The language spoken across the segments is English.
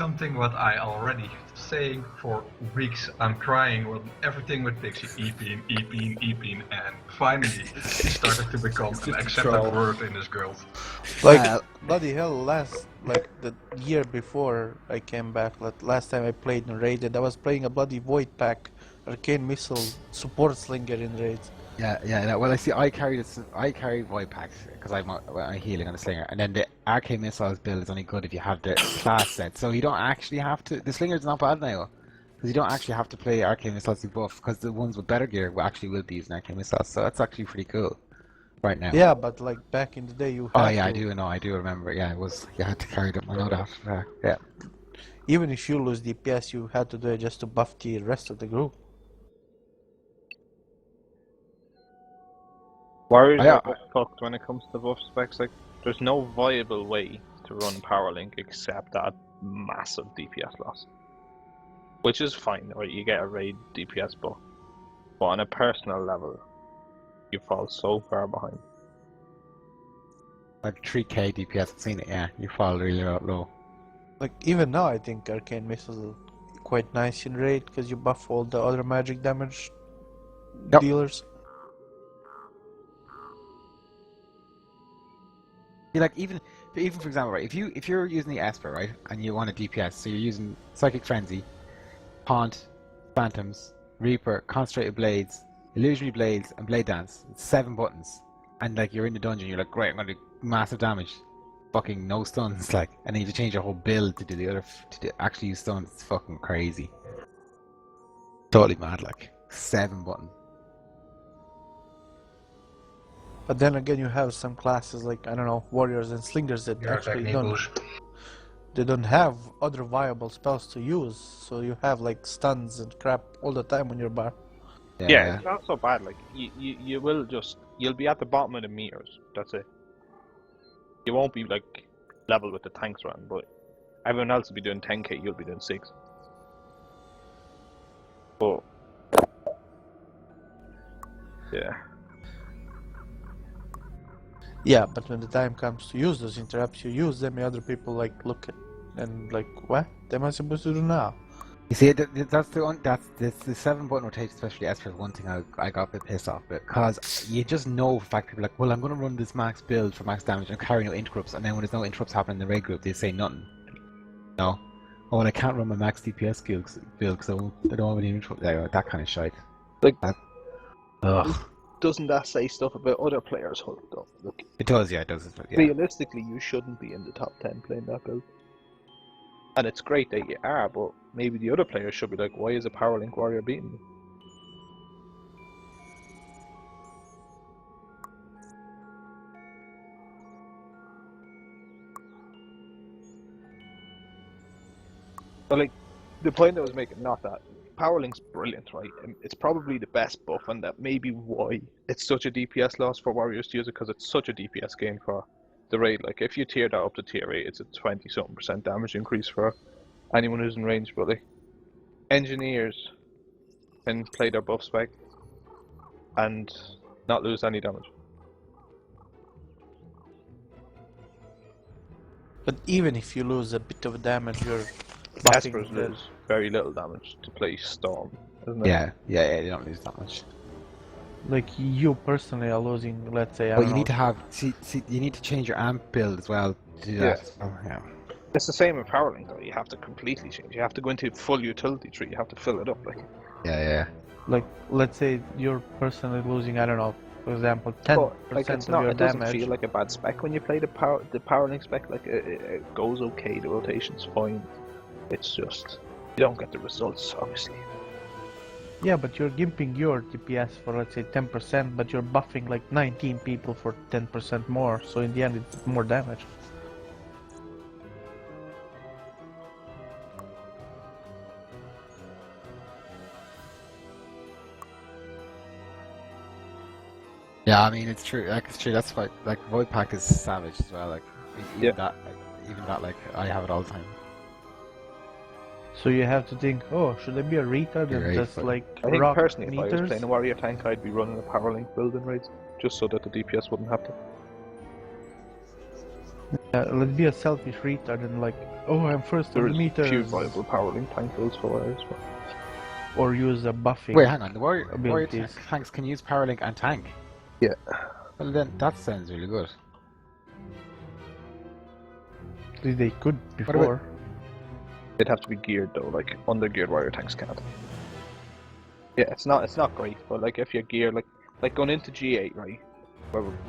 something what I already saying for weeks. I'm crying with everything with Pixie, Epeen, and finally it started to become an accepted word in this guild. Like, bloody hell, the year before I came back, last time I played in Raid, I was playing a bloody Void Pack, Arcane Missile, Support Slinger in Raids. Yeah. Well, I carry Void Packs because I'm healing on the Slinger, and then the Arcane Missiles build is only good if you have the class set. So you don't actually have to. The Slinger's not bad now, because you don't actually have to play Arcane Missiles to buff, because the ones with better gear will actually be using Arcane Missiles. So that's actually pretty cool, right now. Yeah, but like back in the day, you. Oh yeah, I do know. I do remember. Yeah, it was you had to carry them. I know that. Yeah. Even if you lose DPS, you had to do it just to buff the rest of the group. Warriors are fucked when it comes to buff specs. Like, there's no viable way to run Powerlink except that massive DPS loss, which is fine, right? You get a raid DPS buff, but on a personal level, you fall so far behind. Like 3k DPS, I've seen it. Yeah, you fall really low. Like even now, I think Arcane Missiles are quite nice in raid because you buff all the other magic damage dealers. Like even for example, right? If you're using the Esper, right, and you want a DPS, so you're using Psychic Frenzy, Haunt, Phantoms, Reaper, Concentrated Blades, Illusionary Blades, and Blade Dance. It's 7 buttons, and like you're in the dungeon, you're like, great, I'm gonna do massive damage, fucking no stuns, like, and then you have to change your whole build to do the other actually use stuns. It's fucking crazy, totally mad. Like 7 buttons. But then again, you have some classes like, I don't know, warriors and slingers that actually don't have other viable spells to use, so you have like stuns and crap all the time on your bar. Yeah, it's not so bad. Like you'll be at the bottom of the meters. That's it. You won't be like level with the tanks run, but everyone else will be doing 10k. You'll be doing 6. But yeah. Yeah, but when the time comes to use those interrupts, you use them, and other people like look at and like, what am I supposed to do now? You see, that's the 7 button rotation, especially Esper, is one thing I got a bit pissed off with, because you just know for fact people are like, well, I'm going to run this max build for max damage and carry no interrupts, and then when there's no interrupts happening in the raid group, they say nothing. No. Oh, and I can't run my max DPS build because I don't have any interrupts. That kind of shite. Like, ugh. Doesn't that say stuff about other players' hunt though? Look, it does, yeah, it does. Yeah. Realistically, you shouldn't be in the top 10 playing that build. And it's great that you are, but maybe the other players should be like, why is a Powerlink Warrior beating me? But like, the point I was making, not that. Powerlink's brilliant, right? And it's probably the best buff, and that may be why it's such a DPS loss for Warriors to use it, because it's such a DPS game for the raid. Like, if you tier that up to tier 8, it's a 20-something% damage increase for anyone who's in range, but like, engineers can play their buff spec and not lose any damage. But even if you lose a bit of damage, you're Espers lose very little damage to play Storm, isn't it? Yeah, they don't lose that much. Like, you personally are losing, let's say, But you need to have, you need to change your amp build as well to do that. Oh, yeah. It's the same with Powerlink though, you have to completely change. You have to go into full utility tree, you have to fill it up, like. Yeah. Like, let's say you're personally losing, I don't know, for example, 10% like, it's of not, your it doesn't damage. feel like a bad spec when you play the Powerlink spec, like, it goes okay, the rotation's fine. It's just, you don't get the results, obviously. Yeah, but you're gimping your DPS for, let's say, 10%, but you're buffing like 19 people for 10% more, so in the end it's more damage. Yeah, I mean, it's true. Like, it's true. That's why, like, Void Pack is savage as well. Like, even that, like, I have it all the time. So you have to think, oh, should I be a retard and just like I think rock personally, if I meters? was playing a warrior tank, I'd be running a Powerlink build in raids, just so that the DPS wouldn't have to. Let's be a selfish retard and like, oh, I'm first There on is the a meter. few viable power link tank builds for warriors. Or use a buffing. Wait, hang on. The warrior abilities. tanks can use power link and tank. Yeah. Well, then that sounds really good. At least they could about- before. They'd have to be geared though, like under-geared warrior tanks can't. Yeah, it's not great, but like if you're geared, like going into G8, right,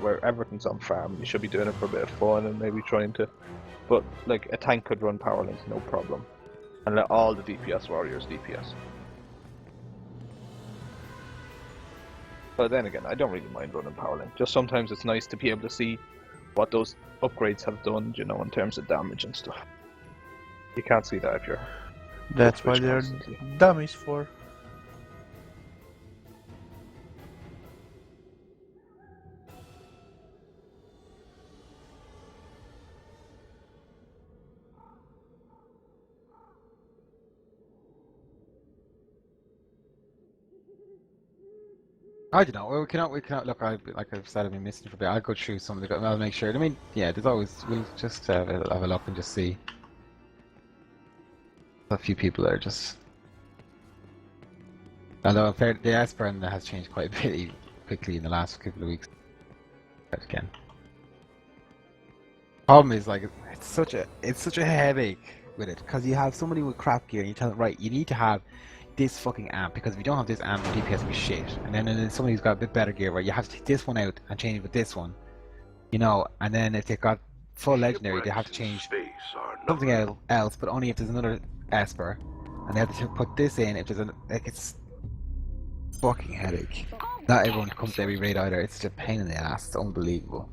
where everything's on farm, you should be doing it for a bit of fun and maybe trying to, but like a tank could run power links no problem, and let all the DPS warriors DPS. But then again, I don't really mind running power link. Just sometimes it's nice to be able to see what those upgrades have done, you know, in terms of damage and stuff. You can't see that if you're. That's why Switch they're constantly. dummies for. I don't know. Well, we cannot look. Like I've said, I've been missing for a bit. I'll go through some of the. I'll make sure. I mean, yeah. There's always. We'll just have a look and just see. A few people are just. Although in fair, the Esperan has changed quite a bit quickly in the last couple of weeks. Again. Problem is like it's such a headache with it because you have somebody with crap gear and you tell them right, you need to have this fucking amp because if you don't have this amp, your DPS will be shit. And then somebody who's got a bit better gear, right, you have to take this one out and change it with this one, you know. And then if they've got full legendary, they have to change something else, but only if there's another Esper, and they have to put this in if there's like it's fucking headache. Not everyone comes to every raid either. It's just a pain in the ass. It's unbelievable.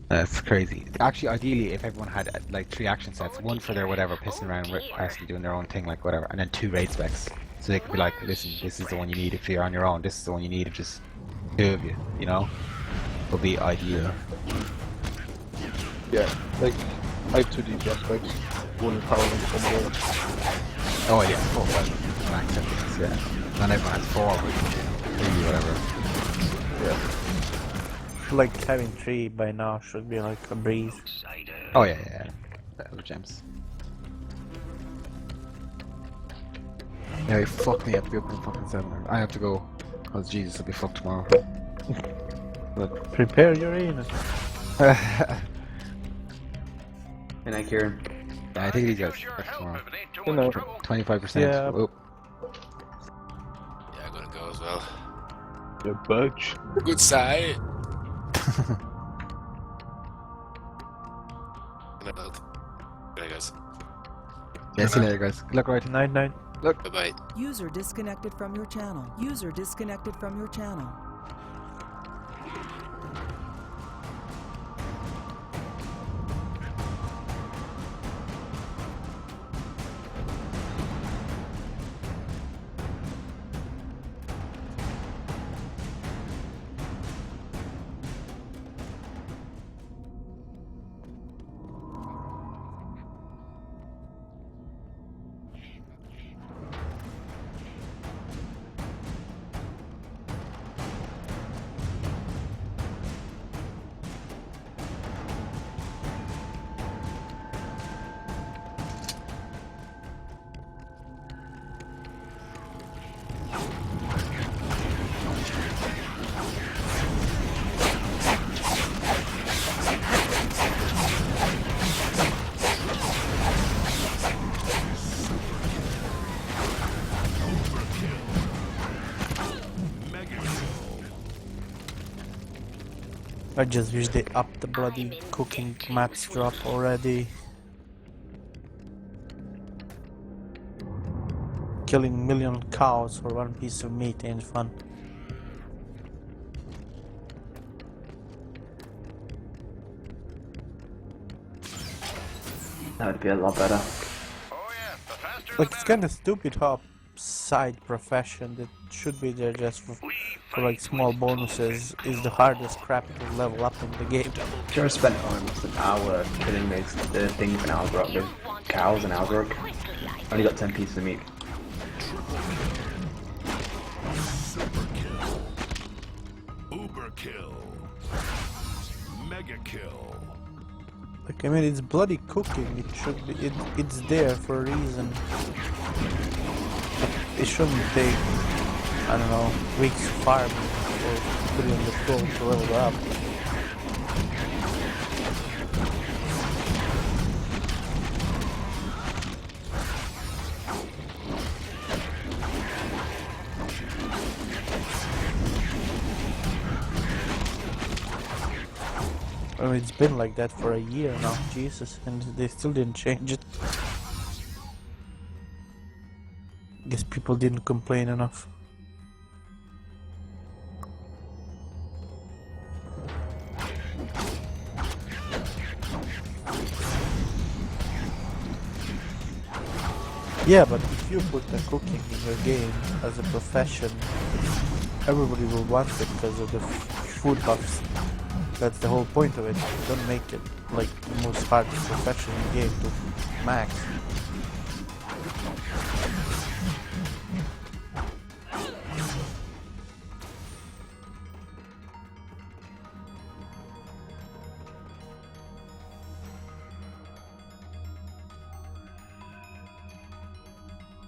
That's crazy. Actually, ideally, if everyone had like 3 action sets, one for their whatever, pissing around, actually doing their own thing, like whatever, and then 2 raid specs, so they could be like, listen, this is the one you need if you're on your own. This is the one you need if just 2 of you. You know, would be ideal. Yeah, like I have 2 DPS specs, one power link, one warrior. Oh yeah, 4 max epics, yeah. Not everyone has 4, but 3, whatever. Yeah. Like having 3 by now should be like a breeze. Oh yeah. Better gems. Yeah, fuck me, I have to be up in fucking 7. I have to go. Cause Jesus, I'll be fucked tomorrow. But Prepare your anus. And I Kieran. yeah, I think these guys back tomorrow. You know, 25%. Yeah. Oh. Yeah, I'm gonna go as well. you budge. Good side. Good night, guys. Yeah, see you later, guys. Good luck, right? Night night. Bye bye. User disconnected from your channel. User disconnected from your channel. I just wish they upped the bloody cooking mats drop already. Killing million cows for 1 piece of meat ain't fun. That would be a lot better. Like, it's kinda stupid how side profession that should be there just for like small bonuses is the hardest crap to level up in the game. Sure spent almost an hour killing the things in Alzrock, the cows in Alzrock. Only got 10 pieces of meat. Superkill. Uber kill. Mega kill. Like, I mean, it's bloody cooking. It should be. It's there for a reason. It shouldn't take, I don't know, weeks of farming or putting on the gold to level it up. I mean, it's been like that for a year now, Jesus, and they still didn't change it. Guess people didn't complain enough. Yeah, but if you put the cooking in your game as a profession, everybody will want it because of the food buffs. That's the whole point of it. Don't make it like the most hardest profession in the game to max.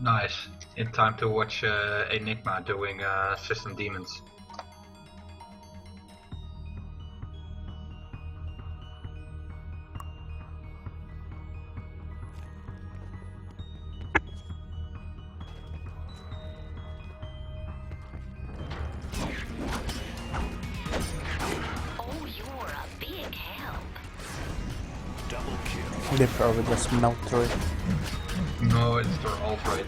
Nice. In time to watch Enigma doing System Demons. They probably just melt through it. No, it's their alt right.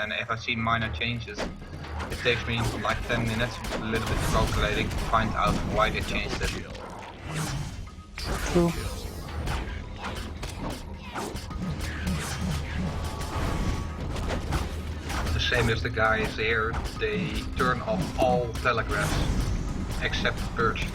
And if I see minor changes, it takes me like 10 minutes, a little bit of calculating to find out why they changed it. True. The same as the guys here, they turn off all telegraphs except Purge.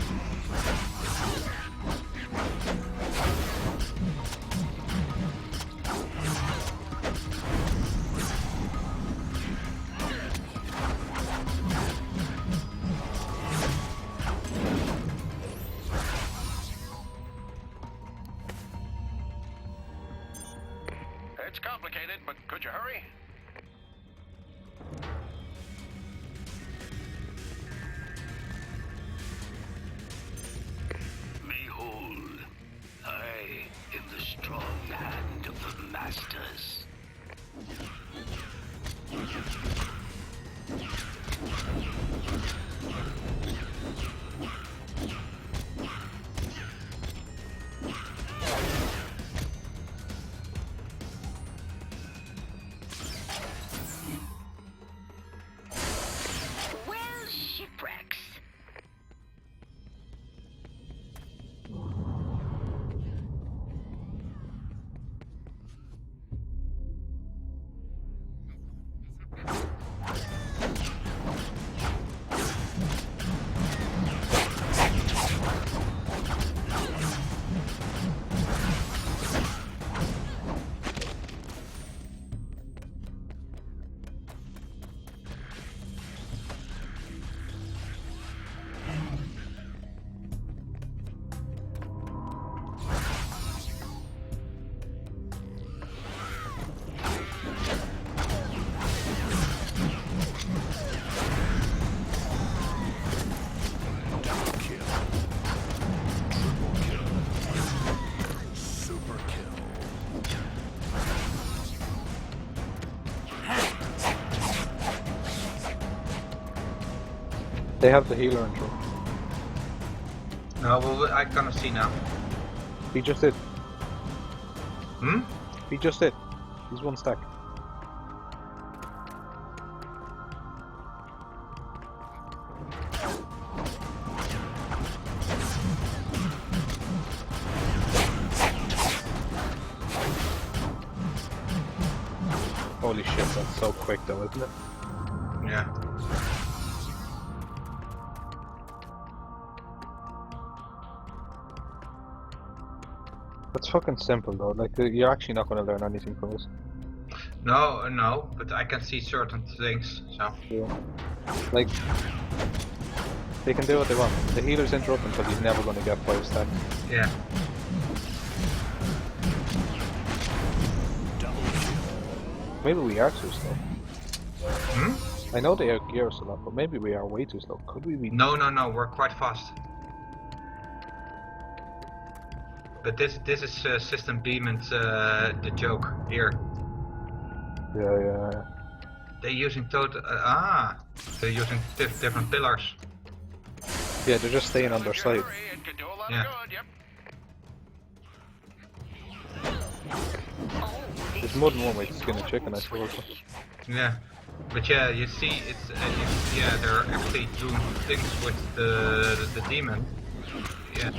It's complicated, but could you hurry? Behold, I am the strong hand of the masters. They have the healer intro. No, well, I kind of see now. He just did. Hmm? He just did. He's one stack. Holy shit, that's so quick though, isn't it? Yeah. That's fucking simple though, like you're actually not going to learn anything from this. No, but I can see certain things, so. Yeah. Like, They can do what they want. The healer's interrupting because he's never going to get 5 stacks. Yeah. Maybe we are too slow. Hmm? I know they outgear us a lot, but maybe we are way too slow. Could we be? No, we're quite fast. But this is System Demon's the joke here. Yeah. They're using they're using different pillars. Yeah, they're just staying on their side. Yeah. There's more than one way to skin a chicken, I suppose. Yeah. But yeah, you see, yeah, they're actually doing things with the demon. Yeah.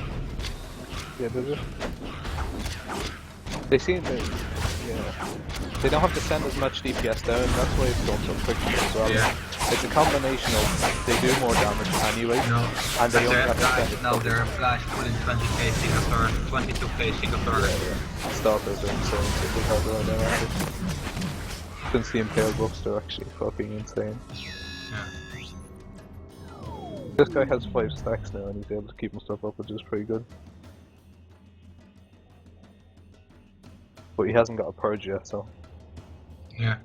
Yeah, they're just... They seem to... Yeah. They don't have to send as much DPS down, that's why it's going so quickly as well. Yeah. It's a combination of they do more damage anyway, No. and they only have to send it. No, they're flash pulling 20k single target, 22k single target. Yeah. Stalkers are insane, so they have their own average. Since the Impaled books, they're actually fucking insane. Yeah. This guy has 5 stacks now and he's able to keep himself up, which is pretty good. But he hasn't got a purge yet, so Yeah.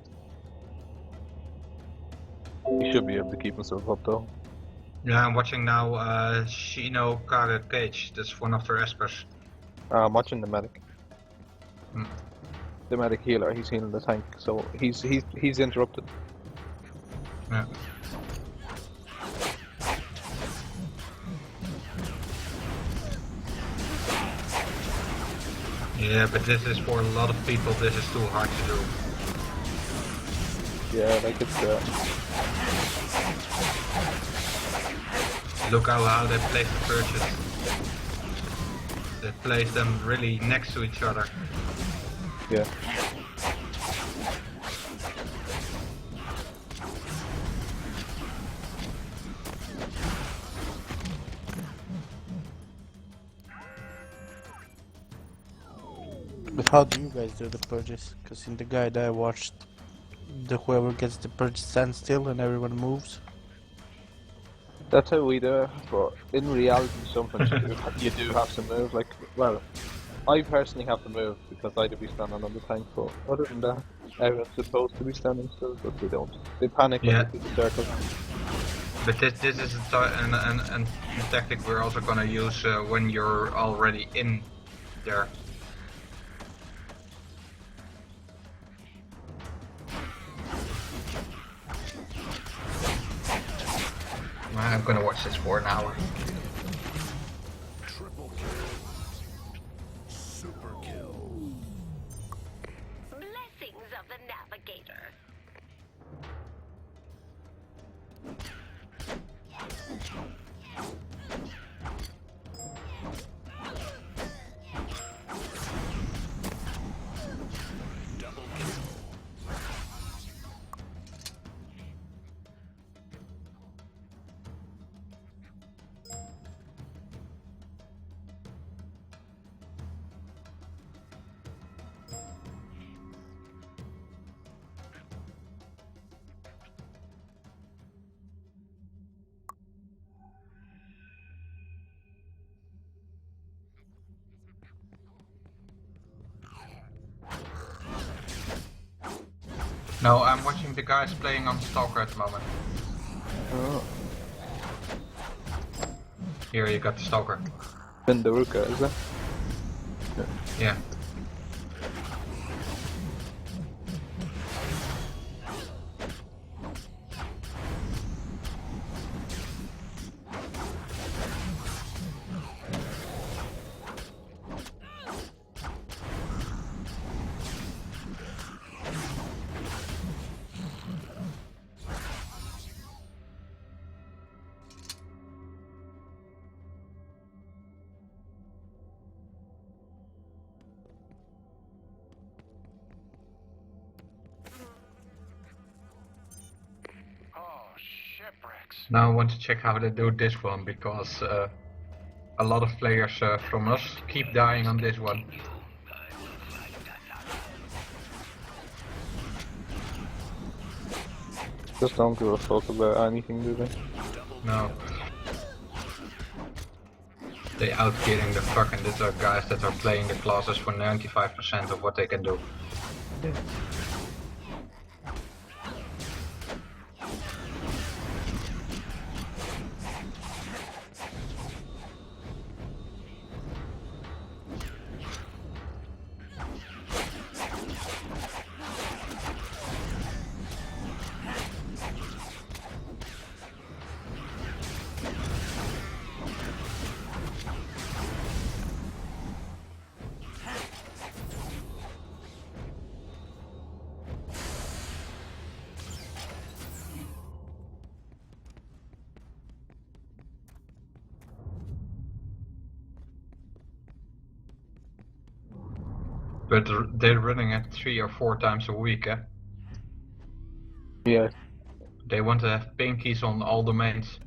he should be able to keep himself up though. Yeah, I'm watching now Shino Kage Cage, that's one of their espers. I'm watching the medic. Hmm. The medic healer, he's healing the tank, so he's interrupted. Yeah. Yeah, but this is for a lot of people, this is too hard to do. Yeah, like it's Look how they place the purges. They place them really next to each other. yeah. But how do you guys do the purges? Because in the guide I watched, whoever gets the purge stands still and everyone moves. That's how we do it, but in reality sometimes you do have to move, like, well, I personally have to move because I'd be standing on the tank, but other than that, everyone's supposed to be standing still, but they don't. They panic when they see the circle. But this is a tactic we're also gonna use when you're already in there. I'm gonna watch this for an hour. Triple kill. Super kill. Blessings of the Navigator. Double kill. No, I'm watching the guys playing on Stalker at the moment. Oh. Here you got the Stalker. Then the Ruka, is it? Yeah. Now I want to check how they do this one, because a lot of players from us keep dying on this one. Just don't give a fuck about anything, do they? No. They out-killing the fucking little guys that are playing the classes for 95% of what they can do. But they're running it 3 or 4 times a week, eh? Yeah. They want to have pinkies on all domains.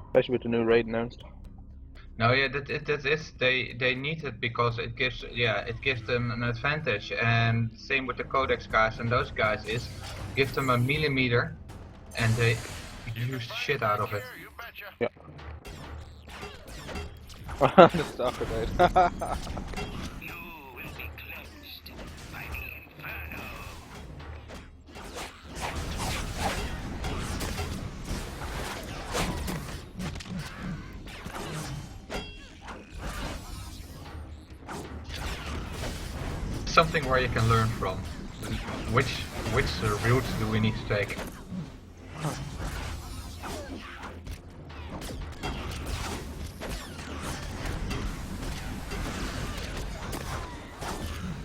Especially with the new raid announced. No, yeah, that is they need it because it gives them an advantage, and same with the Codex guys and those guys is give them a millimeter, and they use the shit out of it. Yeah. The stalker died. You will be cleansed by the inferno. Something where you can learn from. Which route do we need to take?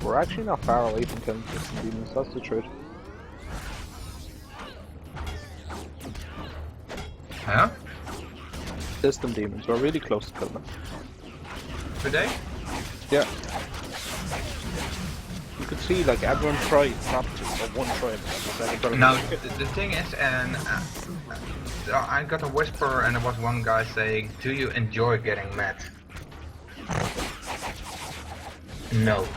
We're actually not far away from killing system demons, that's the truth. Huh? System demons, we're really close to killing them. Today? Yeah. You could see like everyone tried, not just one tried. Now the thing is, and I got a whisper, and there was one guy saying, "Do you enjoy getting mad?" No.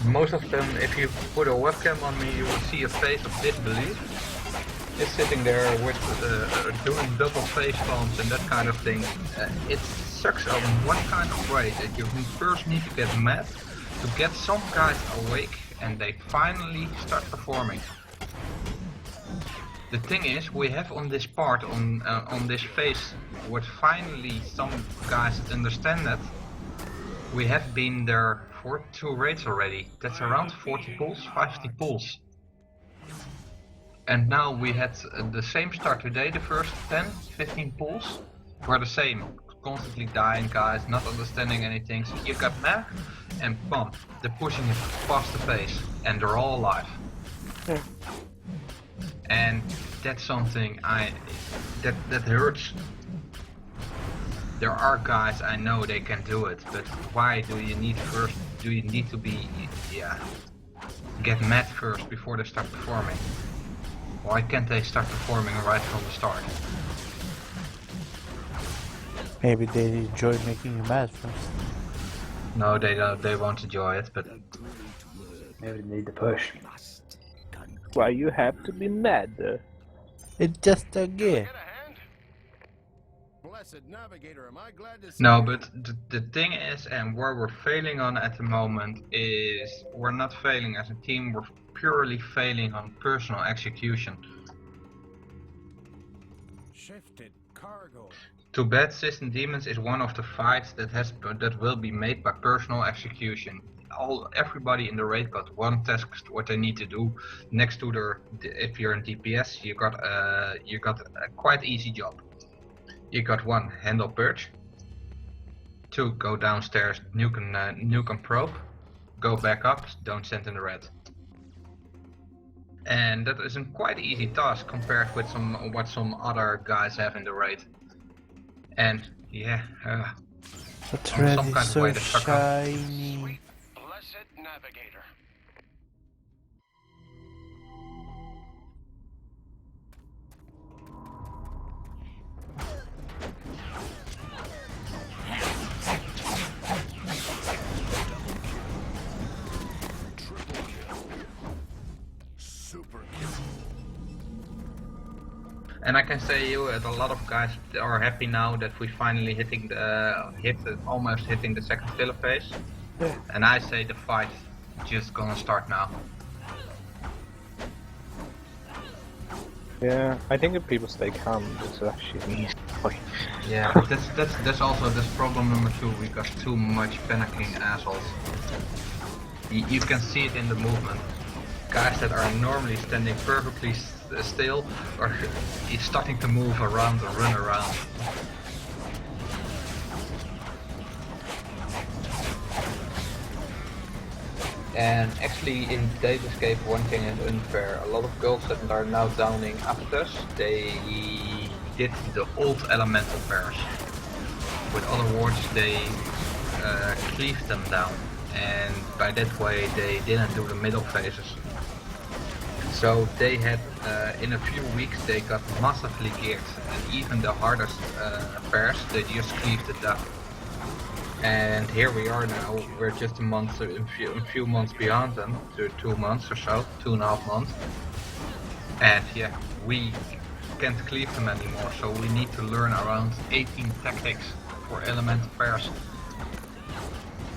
Most of them, if you put a webcam on me, you will see a face of disbelief. It's sitting there with doing double face palms and that kind of thing. It sucks on one kind of way that you first need to get mad to get some guys awake and they finally start performing. The thing is, we have on this part, on this phase, what finally some guys understand that, we have been there for 2 raids already. That's around 40 pulls, 50 pulls. And now we had the same start today, the first 10, 15 pulls were the same. Constantly dying guys, not understanding anything. So you got mad and bam, they're pushing it past the face and they're all alive. Yeah. And that's something that hurts. There are guys I know they can do it, but why do you need to be get mad first before they start performing? Why can't they start performing right from the start? Maybe they enjoy making you mad first. No, they don't. They won't enjoy it, but Maybe they need the push. Why you have to be mad? It's just a game. no. But the thing is, and where we're failing on at the moment is we're not failing as a team. We're purely failing on personal execution. Shifted cargo. Too bad System Demons is one of the fights that will be made by personal execution. Everybody in the raid got one task what they need to do. Next to if you're in DPS, you got a quite easy job. You got 1, handle purge. 2, go downstairs, nuke and probe. Go back up, don't send in the red. And that is a quite easy task compared with what some other guys have in the raid. And yeah, But on red some is kind of so way they suck up. shiny. Blessed navigator. Super kill. And I can say you that a lot of guys are happy now that we finally almost hitting the second filler phase. Yeah. And I say the fight just gonna start now. Yeah, I think if people stay calm, it's actually an easy fight. Yeah, but that's also this problem number 2. We got too much panicking assholes. You can see it in the movement. Guys that are normally standing perfectly still are starting to move around or run around. And actually in Date Escape one thing is unfair. A lot of girls that are now downing Addons, they did the old elemental pairs. With other words, they cleaved them down, and by that way they didn't do the middle phases. So they had, in a few weeks they got massively geared, and even the hardest pairs, they just cleaved it down. And here we are now, we're just a few months beyond them, 2 months or so, 2.5 months. And yeah, we can't cleave them anymore, so we need to learn around 18 tactics for elemental pairs.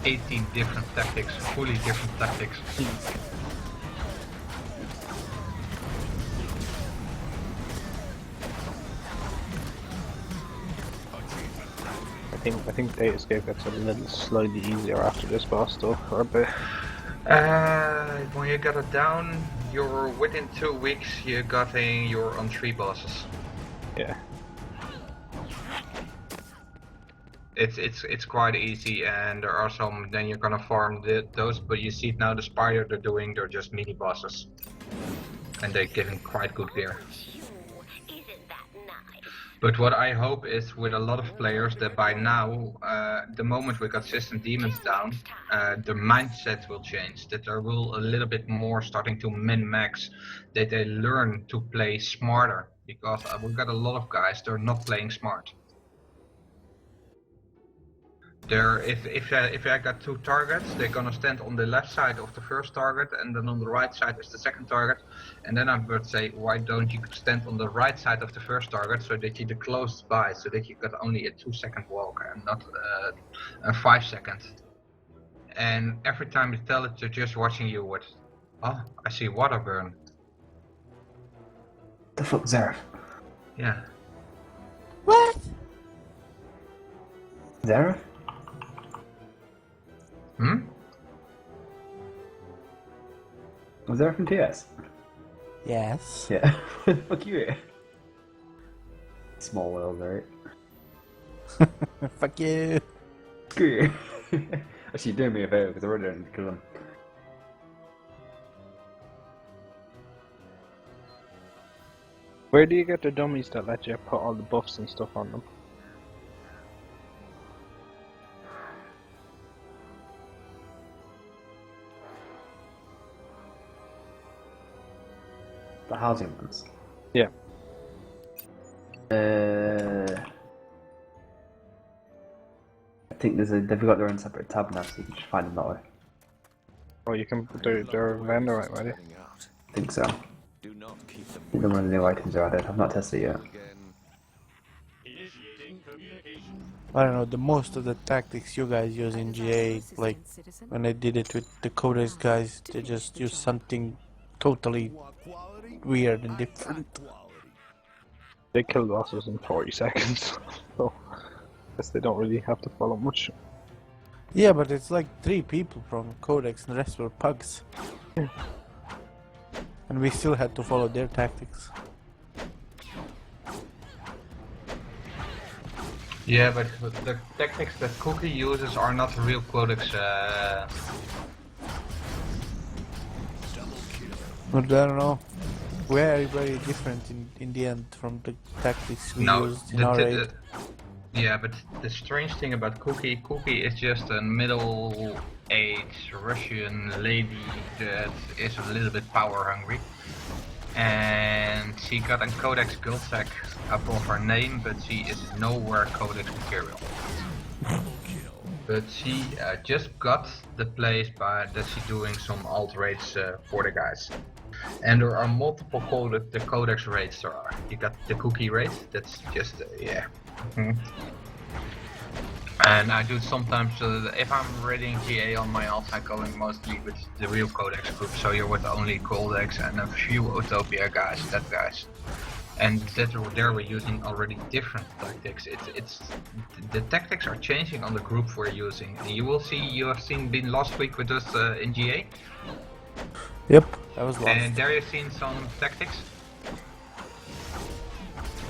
18 different tactics, fully different tactics. I think Date Escape gets a little slightly easier after this boss though, for a bit. When you got it down, you're within 2 weeks you're on 3 bosses. Yeah. It's quite easy, and there are some. Then you're gonna farm those, but you see now the spider they're just mini bosses, and they're giving quite good gear. But what I hope is with a lot of players that by now, the moment we got system demons down, the mindset will change. That there will a little bit more starting to min-max, that they learn to play smarter. Because we've got a lot of guys, they're not playing smart. If I got 2 targets, they're gonna stand on the left side of the first target, and then on the right side is the second target. And then I would say, why don't you stand on the right side of the first target so that you're the closest by, so that you got only a 2-second walk and not a 5 second. And every time you tell it, they're just watching you with, oh, I see water burn. The fuck's there? Yeah. What? There? Hmm? Was there from TS? Yes. Yeah. Fuck you. Small world, right? Fuck you. Screw you. Actually, do me a favour because I really don't need to kill him. Where do you get the dummies that let you put all the buffs and stuff on them? The housing ones? Yeah. I think they've got their own separate tab now, so you can just find them that way. Oh, you can put their vendor right, right? I think so. I think one of the new items are added. I've not tested it yet. I don't know, the most of the tactics you guys use in GA, like when I did it with the Codex guys, they just use something totally weird and different. They kill bosses in 40 seconds, so I guess they don't really have to follow much. Yeah, but it's like 3 people from Codex and the rest were pugs. Yeah. And we still had to follow their tactics. Yeah, but the tactics that Cookie uses are not real Codex. But I don't know. We're very different in the end from the tactics we used in our raid. Yeah, but the strange thing about Cookie is just a middle-aged Russian lady that is a little bit power hungry. And she got a Codex guild sack above her name, but she is nowhere Codex material. But she just got the place by that she's doing some alt raids for the guys. And there are multiple the codex rates there are. You got the cookie rate, that's just, yeah. And I do sometimes, if I'm reading GA on my alt, I'm going mostly with the real codex group, so you're with only codex and a few Utopia guys, that guys. And that there we're using already different tactics. It's the tactics are changing on the group we're using. And you have been last week with us in GA. Yep, I was lost. And there you've seen some tactics.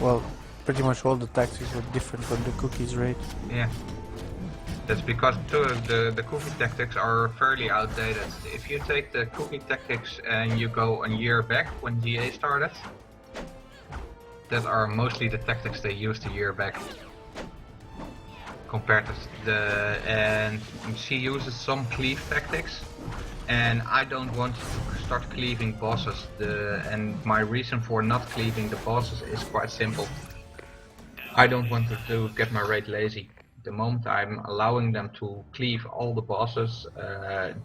Well, pretty much all the tactics were different from the cookies rate. Yeah. That's because the cookie tactics are fairly outdated. If you take the cookie tactics and you go a year back when GA started, that are mostly the tactics they used a year back. Compared to and she uses some cleave tactics, and I don't want to start cleaving bosses. And my reason for not cleaving the bosses is quite simple. I don't want to get my raid lazy. The moment I'm allowing them to cleave all the bosses,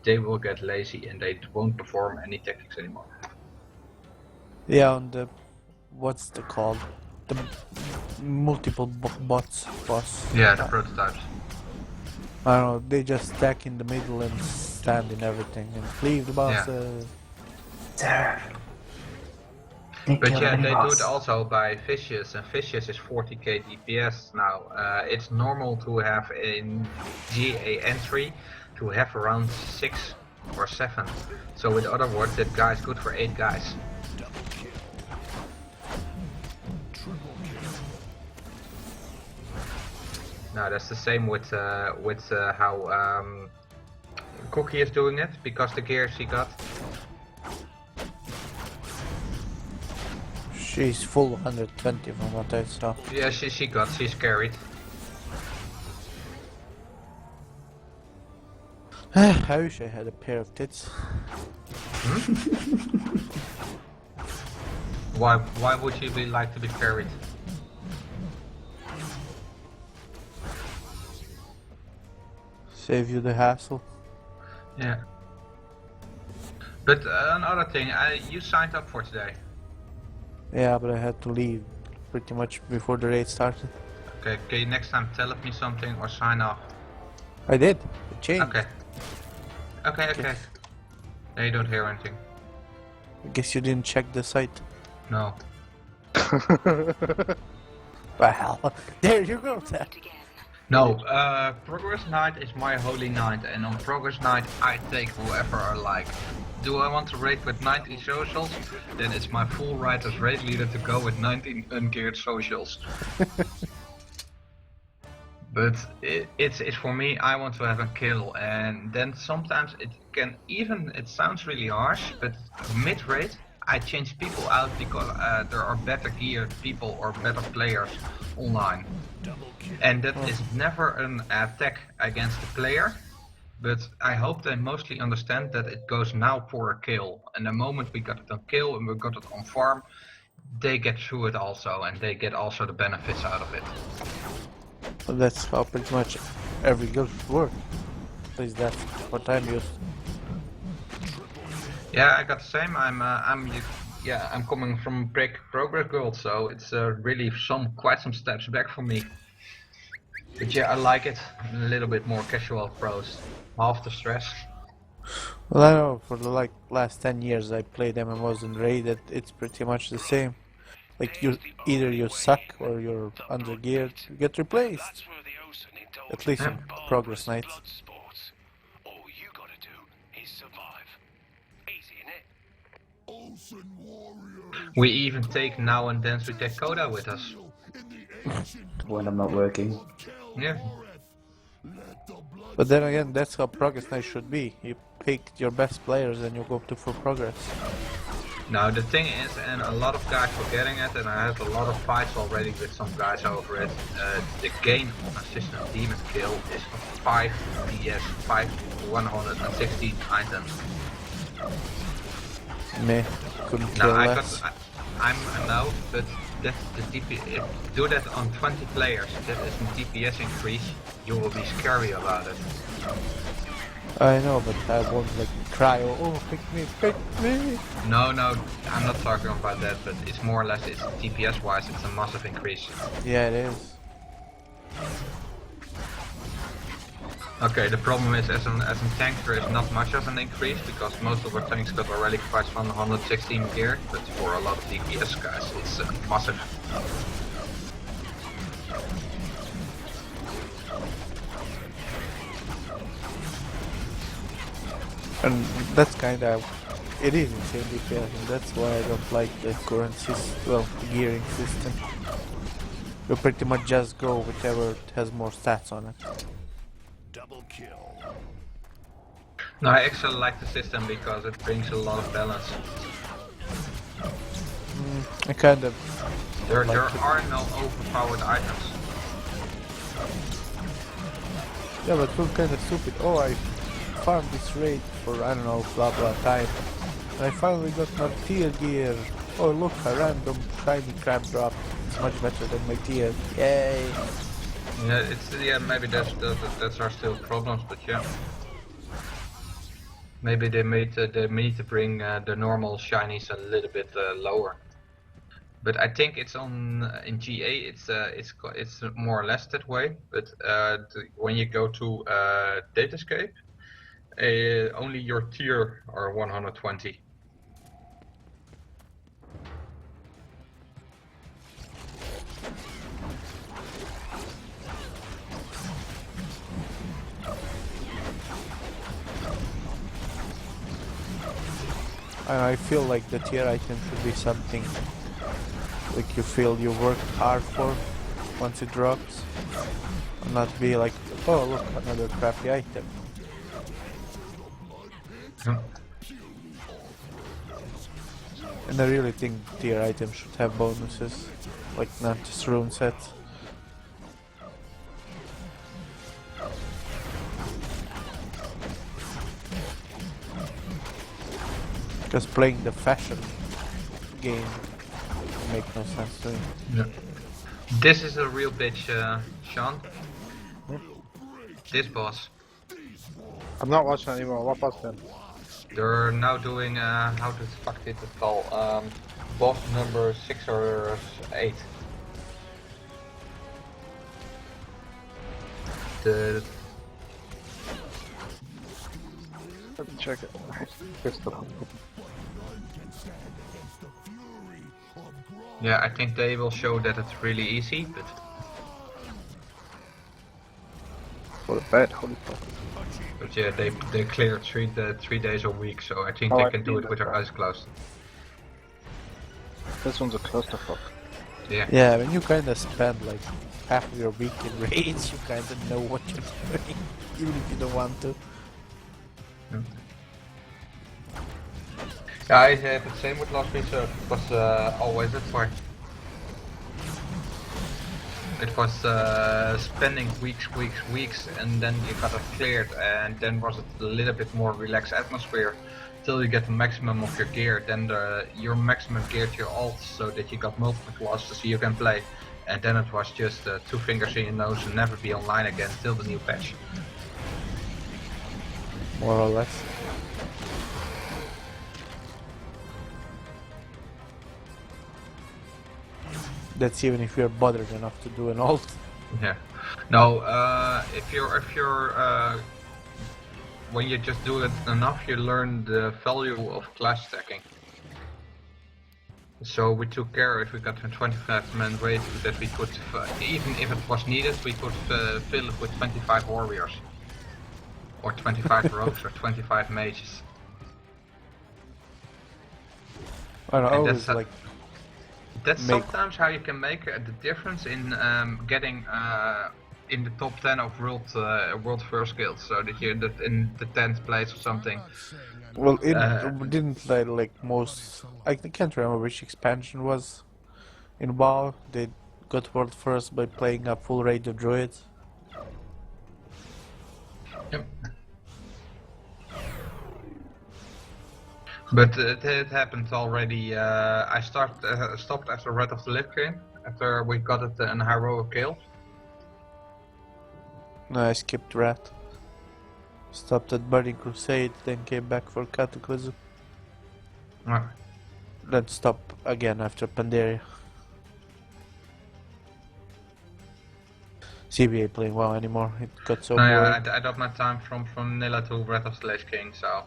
they will get lazy and they won't perform any tactics anymore. Yeah, on the what's it called? The multiple bots boss. Yeah, the prototypes. I don't know, they just stack in the middle and stand in everything and cleave the bosses. Yeah. But yeah, they do it also by Vicious, and Vicious is 40k DPS now. It's normal to have in GA entry to have around 6 or 7. So in other words, that guy is good for 8 guys. Now that's the same with how Cookie is doing it, because the gear she got. She's full 120 from what I saw. Yeah, she's carried. I wish I had a pair of tits. Why would you like to be carried? Save you the hassle. Yeah. But another thing, you signed up for today. Yeah, but I had to leave pretty much before the raid started. Okay, can you next time tell me something or sign off? I did. It changed. Okay. Okay. Now you don't hear anything. I guess you didn't check the site. No. Well, there you go, Ted. No, Progress Night is my holy night, and on Progress Night I take whoever I like. Do I want to raid with 19 socials? Then it's my full right as raid leader to go with 19 ungeared socials. But it's for me, I want to have a kill, and then sometimes it sounds really harsh, but mid-raid I change people out because there are better geared people or better players online. And that is never an attack against the player, but I hope they mostly understand that it goes now for a kill. And the moment we got it on kill and we got it on farm, they get through it also, and they get also the benefits out of it. Well, that's how pretty much every guild works. At least that's what I'm used to. Yeah, I got the same. I'm coming from Progress Guild, so it's really quite some steps back for me. But yeah, I like it. A little bit more casual approach. Half the stress. Well, I know for the last 10 years I played MMOs and raided. It's pretty much the same. Like either you suck or you're undergeared, you get replaced. At least in Progress Nights. We even take now and then we take Coda with us. When I'm not working. Yeah. But then again, that's how Progress Night should be. You pick your best players and you go to full progress. Now the thing is, and a lot of guys were getting it, and I had a lot of fights already with some guys over it. The gain on a system demon kill is 5 DS, 116 items. Me, couldn't kill less. I'm now, but that's the DPS. Do that on 20 players. That is a DPS increase. You will be scary about it. I know, but I won't like cry. Oh, pick me, pick me. No, I'm not talking about that, but it's more or less, it's DPS wise, it's a massive increase. Yeah, it is. Okay, the problem is as a tank there is not much of an increase because most of our tanks got already quite from 116 gear, but for a lot of DPS guys it's massive. And that's kind of, it is insane DPS, and that's why I don't like the current system, gearing system. You pretty much just go whichever has more stats on it. Double kill. No, I actually like the system because it brings a lot of balance. I kind of... There are no overpowered items. Yeah, but we're kind of stupid. Oh, I farmed this raid for, I don't know, blah blah time. And I finally got my tier gear. Oh look, a random shiny crab drop. It's much better than my tier. Yay! Yeah, maybe that's are still problems, but yeah. Maybe they need to bring the normal shinies a little bit lower. But I think it's on in GA it's more or less that way. But when you go to Datascape, only your tier are 120. I feel like the tier item should be something like you feel you worked hard for once it drops, and not be like, oh look, another crappy item. And I really think tier items should have bonuses, like not just rune sets. Because playing the fashion game make no sense to me. Yeah. This is a real bitch, Sean. This boss. I'm not watching anymore. What boss then? They're now doing, how the fuck did it call? Boss number 6 or 8. The... Let me check it. Crystal. Yeah, I think they will show that it's really easy, but... For the bed, holy fuck. But yeah, they clear 3 days a week, so I think they can do it with their eyes closed. This one's a clusterfuck. Yeah. Yeah, when you kinda spend like half of your week in raids, you kinda know what you're doing, even if you don't want to. Yeah, I had the same with last week, so it was always that way. It was spending weeks, and then you got it cleared, and then was it a little bit more relaxed atmosphere, till you get the maximum of your gear, then your maximum gear to your ult, so that you got multiple classes so you can play, and then it was just 2 fingers in your nose and never be online again till the new patch. More or less. That's even if you're bothered enough to do an ult. Yeah. No, if you're when you just do it enough, you learn the value of class stacking. So we took care, if we got a 25-man raid, that we could, even if it was needed, we could fill it with 25 warriors. Or 25 rogues or 25 mages. I don't know, always like... That's sometimes how you can make the difference in getting in the top 10 of world first guilds, so that you're in the 10th place or something. Well, it didn't like most. I can't remember which expansion was in WoW. They got world first by playing a full raid of druids. Yep. But it happened already. I stopped after Red of the Lich King, after we got it an heroic kill. No, I skipped Rat. Stopped at Burning Crusade, then came back for Cataclysm. Ah. Then stopped again after Pandaria. CBA playing WoW anymore, it got so boring. I got my time from Vanilla to Wrath of the Lich King, so...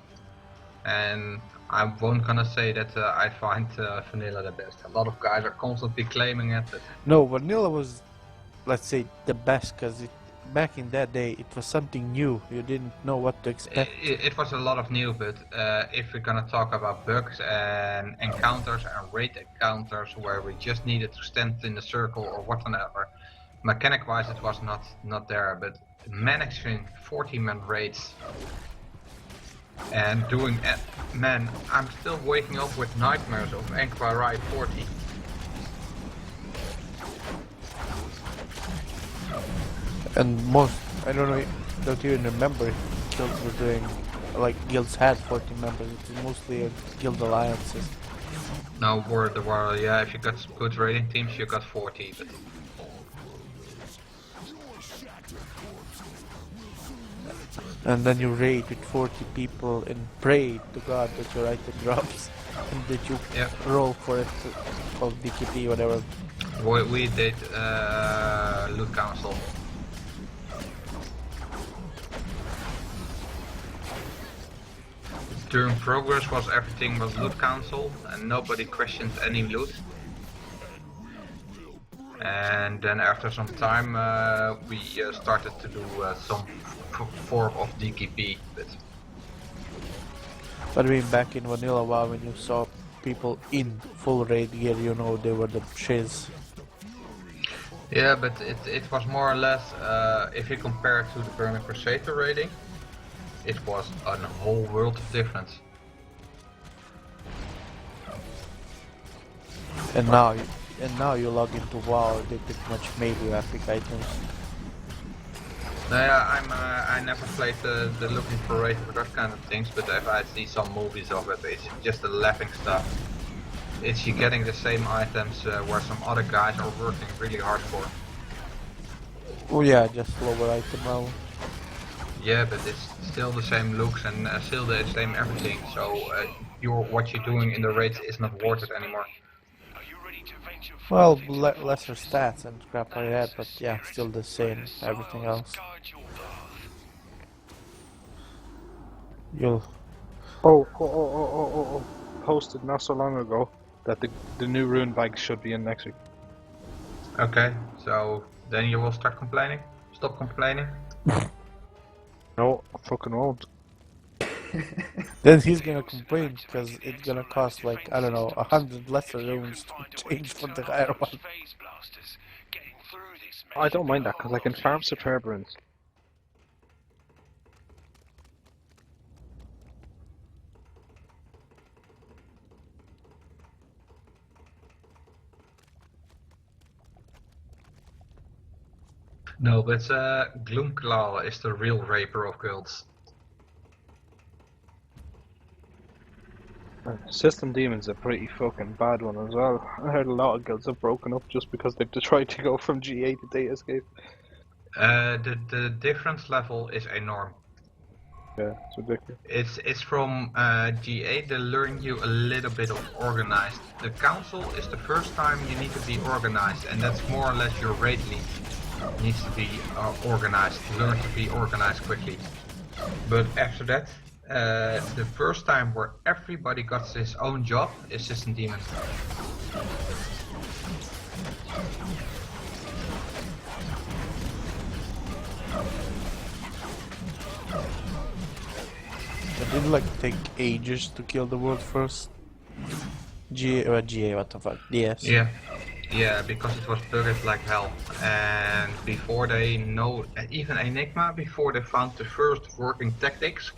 And I won't gonna say that I find Vanilla the best. A lot of guys are constantly claiming it, but... No, Vanilla was, let's say, the best, because back in that day it was something new. You didn't know what to expect. It was a lot of new, but if we're gonna talk about bugs and encounters and raid encounters where we just needed to stand in the circle or whatever, mechanic-wise it was not there, but managing 40-man raids and doing it, man, I'm still waking up with nightmares of Enquiry 40. And most, I don't even remember guilds were doing, like guilds had 40 members, it was mostly guild alliances. No, yeah, if you got good raiding teams you got 40, but... And then you raid with 40 people and pray to God that your item drops and that you roll for it, called DKP, whatever. We did loot council. During progress everything was loot council and nobody questioned any loot. And then after some time we started to do some form of DKP. But I mean, back in Vanilla WoW, when you saw people in full raid gear, you know they were the shiz. Yeah, but it was more or less, if you compare it to the Burning Crusade raiding, it was a whole world of difference. And now you log into WoW, they pretty much made you epic items. Yeah, I never played the looking for raid for that kind of things, but if I see some movies of it, it's just the laughing stuff. It's you getting the same items where some other guys are working really hard for. Oh yeah, just lower item level. Yeah, but it's still the same looks and still the same everything, so what you're doing in the raids is not worth it anymore. Well, lesser stats and crap like that, but yeah, still the same, everything else. You'll... Oh, posted not so long ago that the new rune bags should be in next week. Okay, so then you will start complaining? Stop complaining? No, I fucking won't. Then he's gonna complain because it's gonna cost like, I don't know, 100 lesser runes to change for the higher one. I don't mind that because I can farm superb runes. No, but Gloomclaw is the real raper of guilds. System Demon's a pretty fucking bad one as well. I heard a lot of guilds have broken up just because they've tried to go from GA to Data Escape. The difference level is enormous. Yeah, it's ridiculous. It's from GA, they learn you a little bit of organized. The council is the first time you need to be organized, and that's more or less your raid lead. Needs to be organized, learn to be organized quickly. But after that, the first time where everybody got his own job is System Demon. It didn't like take ages to kill the world first. GA, what the fuck? DS. Yeah, because it was bugged like hell. And before they know, even Enigma, before they found the first working tactics,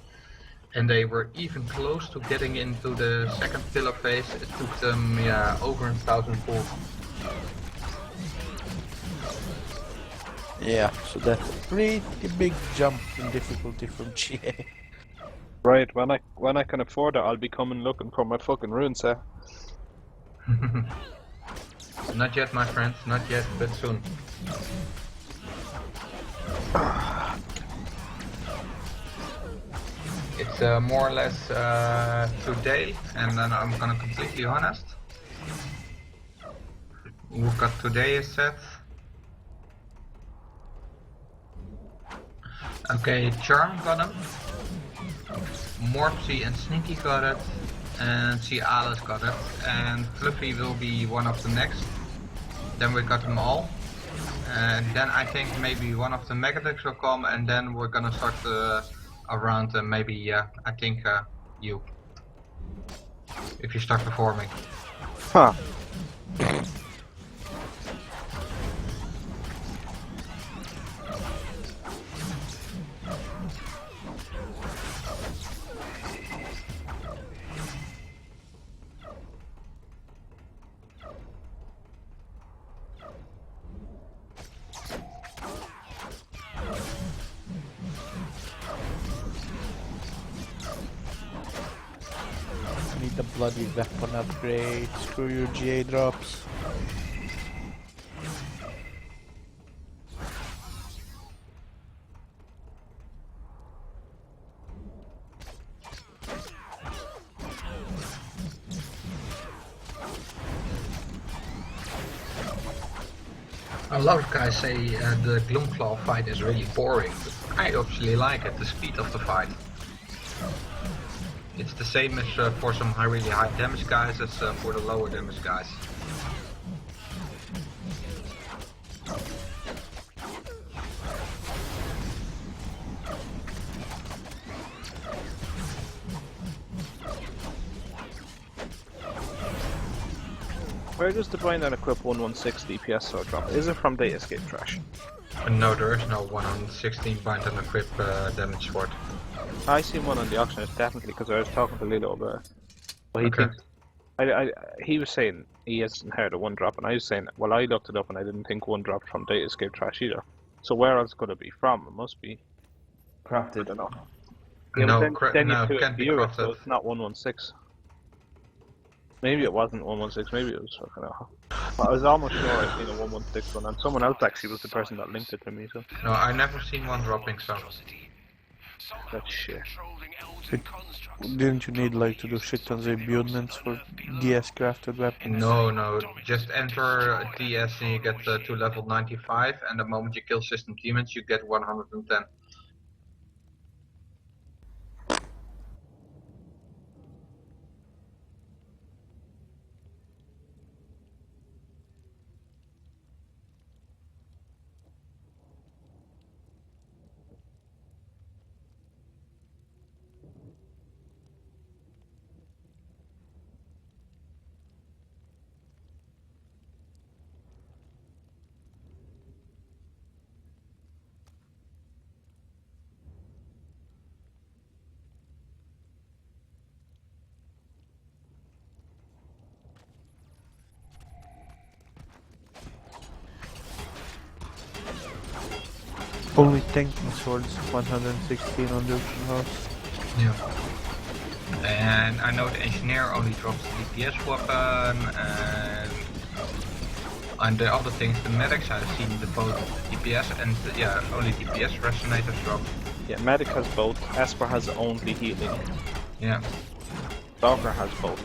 and they were even close to getting into the second pillar phase, it took them over 1,000 pulls. Yeah, so that's a pretty big jump in difficulty from GA. Right, when I can afford it, I'll be coming looking for my fucking rune set. Not yet, my friend, not yet, but soon. more or less today, and then I'm gonna completely honest. We've got today is set. Okay, Charm got him. Morpsy and Sneaky got it. And Alice got it. And Fluffy will be one of the next. Then we got them all. And then I think maybe one of the Megadecks will come, and then we're gonna start around maybe I think you. If you start performing. Huh. Need the bloody weapon upgrade. Screw your GA drops. A lot of guys say the Gloomclaw fight is really boring, but I actually like it, the speed of the fight. It's the same as for some really high damage guys as for the lower damage guys. Where does the blind and equip 116 DPS sword drop? Is it from Data Escape Trash? No, there is no 116 bind and equip damage sword. I seen one on the auction, it's definitely, because I was talking to Lilo about it. But he Okay. thinks, he was saying he hasn't heard of one drop, and I was saying, well, I looked it up and I didn't think one dropped from Data Escape Trash either. So where else could it be from? It must be. I Crafted. don't know. No, then no, you put can't be Europe, crafted. so it's not 116. Maybe it wasn't 116, maybe it was fucking hell. I was almost sure I'd seen a 116 one, and someone else actually was the person that linked it to me, so. No, I never seen one dropping so. That's shit. Didn't you need like to do shit tons of buildments for DS crafted weapons? No, just enter DS and you get to level 95, and the moment you kill system demons you get 110. Only tanking swords, 116 on the auction house. Yeah. And I know the engineer only drops the DPS weapon, and the other things, the medics, I've seen the both DPS and yeah, only DPS resonators drop. Yeah, Medic has both, Esper has only healing. Yeah. Stalker has both.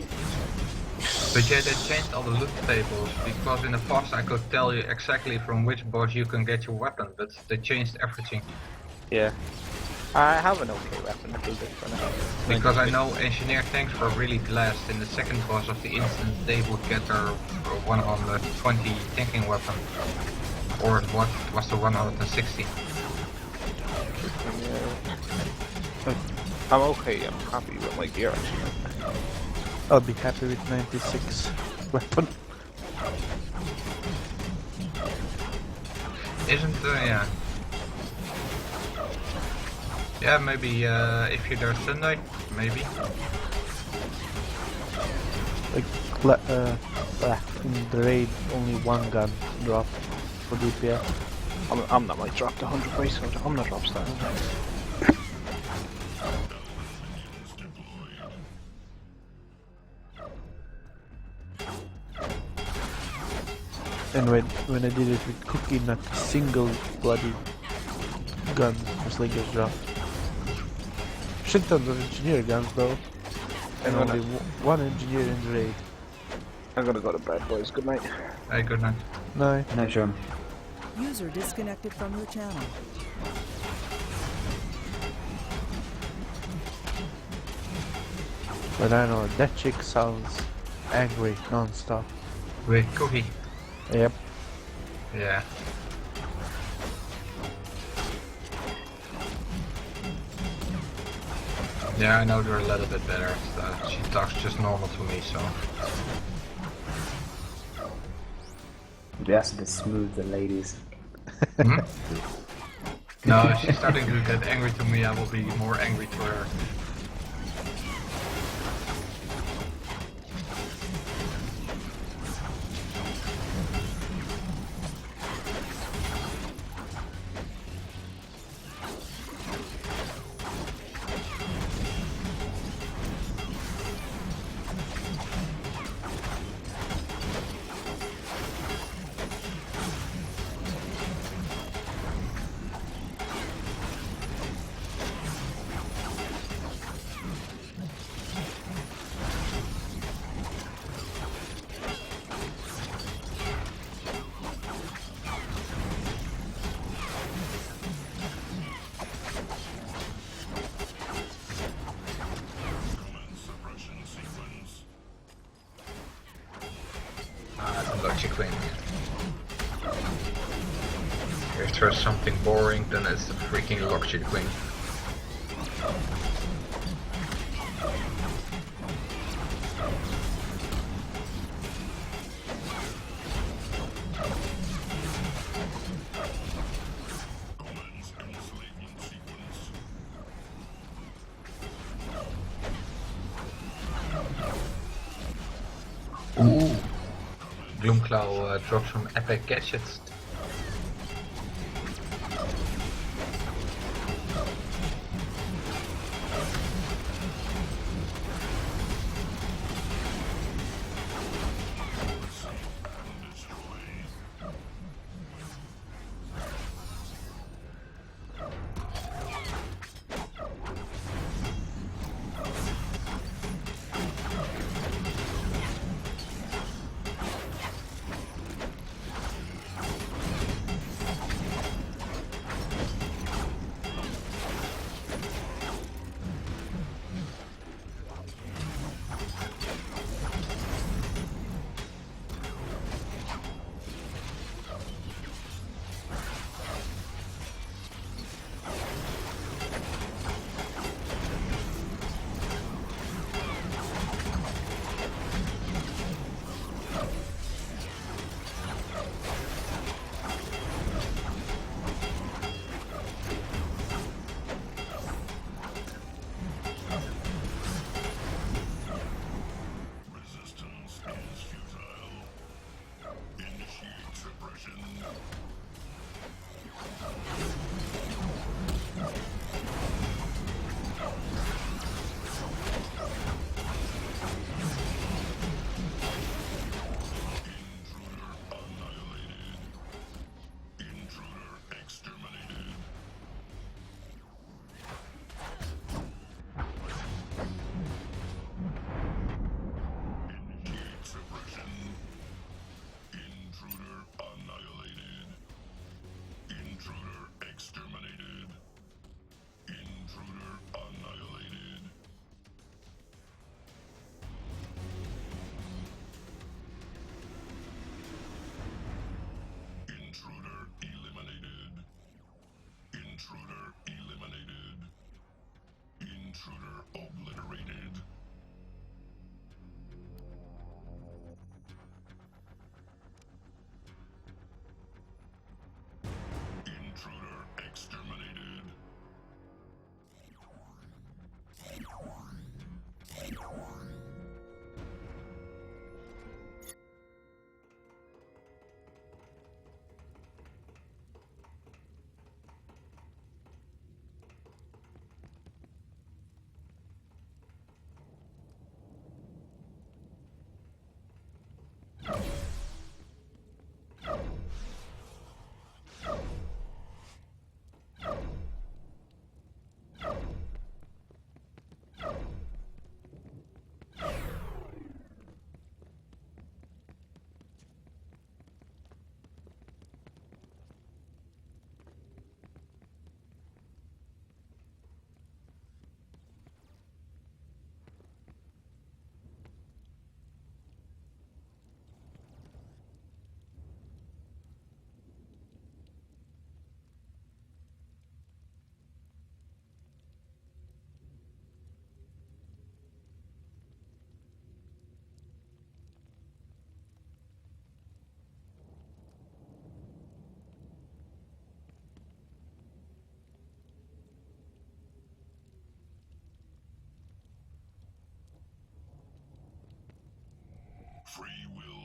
But yeah, they changed all the loot tables, because in the past I could tell you exactly from which boss you can get your weapon, but they changed everything. Yeah. I have an okay weapon, it will do for now. Because I know engineer tanks were really blessed. In the second boss of the instance they would get their 120 tanking weapon. Or what was the 160? I'm okay, I'm happy with my gear actually. I'll be happy with 96 weapon. Isn't yeah. Yeah, maybe if you're there Sunday, maybe. Like, in the raid, only one gun drop for DPS. I'm not like dropped 100 price, so I'm not drop star. And when I did it with Cookie, not a single bloody gun or slingers dropped. shit ton of engineer guns though. And only one engineer in the raid. I'm gonna go to bed, boys. Good night. Hey, good night. No. No, sure. User disconnected from your channel. But I know that chick sounds angry non-stop. Wait, Cookie. Yep. Yeah. Yeah, I know her a little bit better. She talks just normal to me, so. You have to smooth the ladies. Hmm? No, if she's starting to get angry to me, I will be more angry to her. Logic wing. If there's something boring, then it's the freaking logic wing. Ooh. Gloomclaw drops some epic gadgets.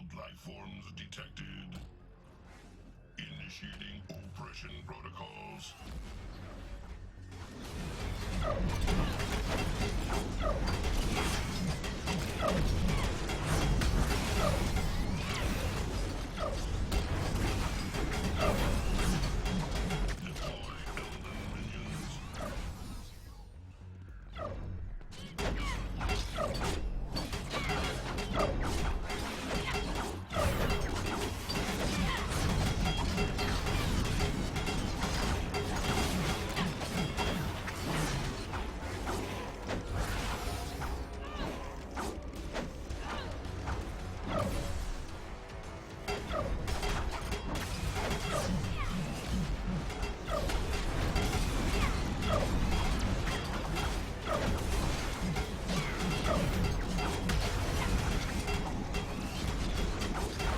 willed life forms detected. Initiating oppression protocols.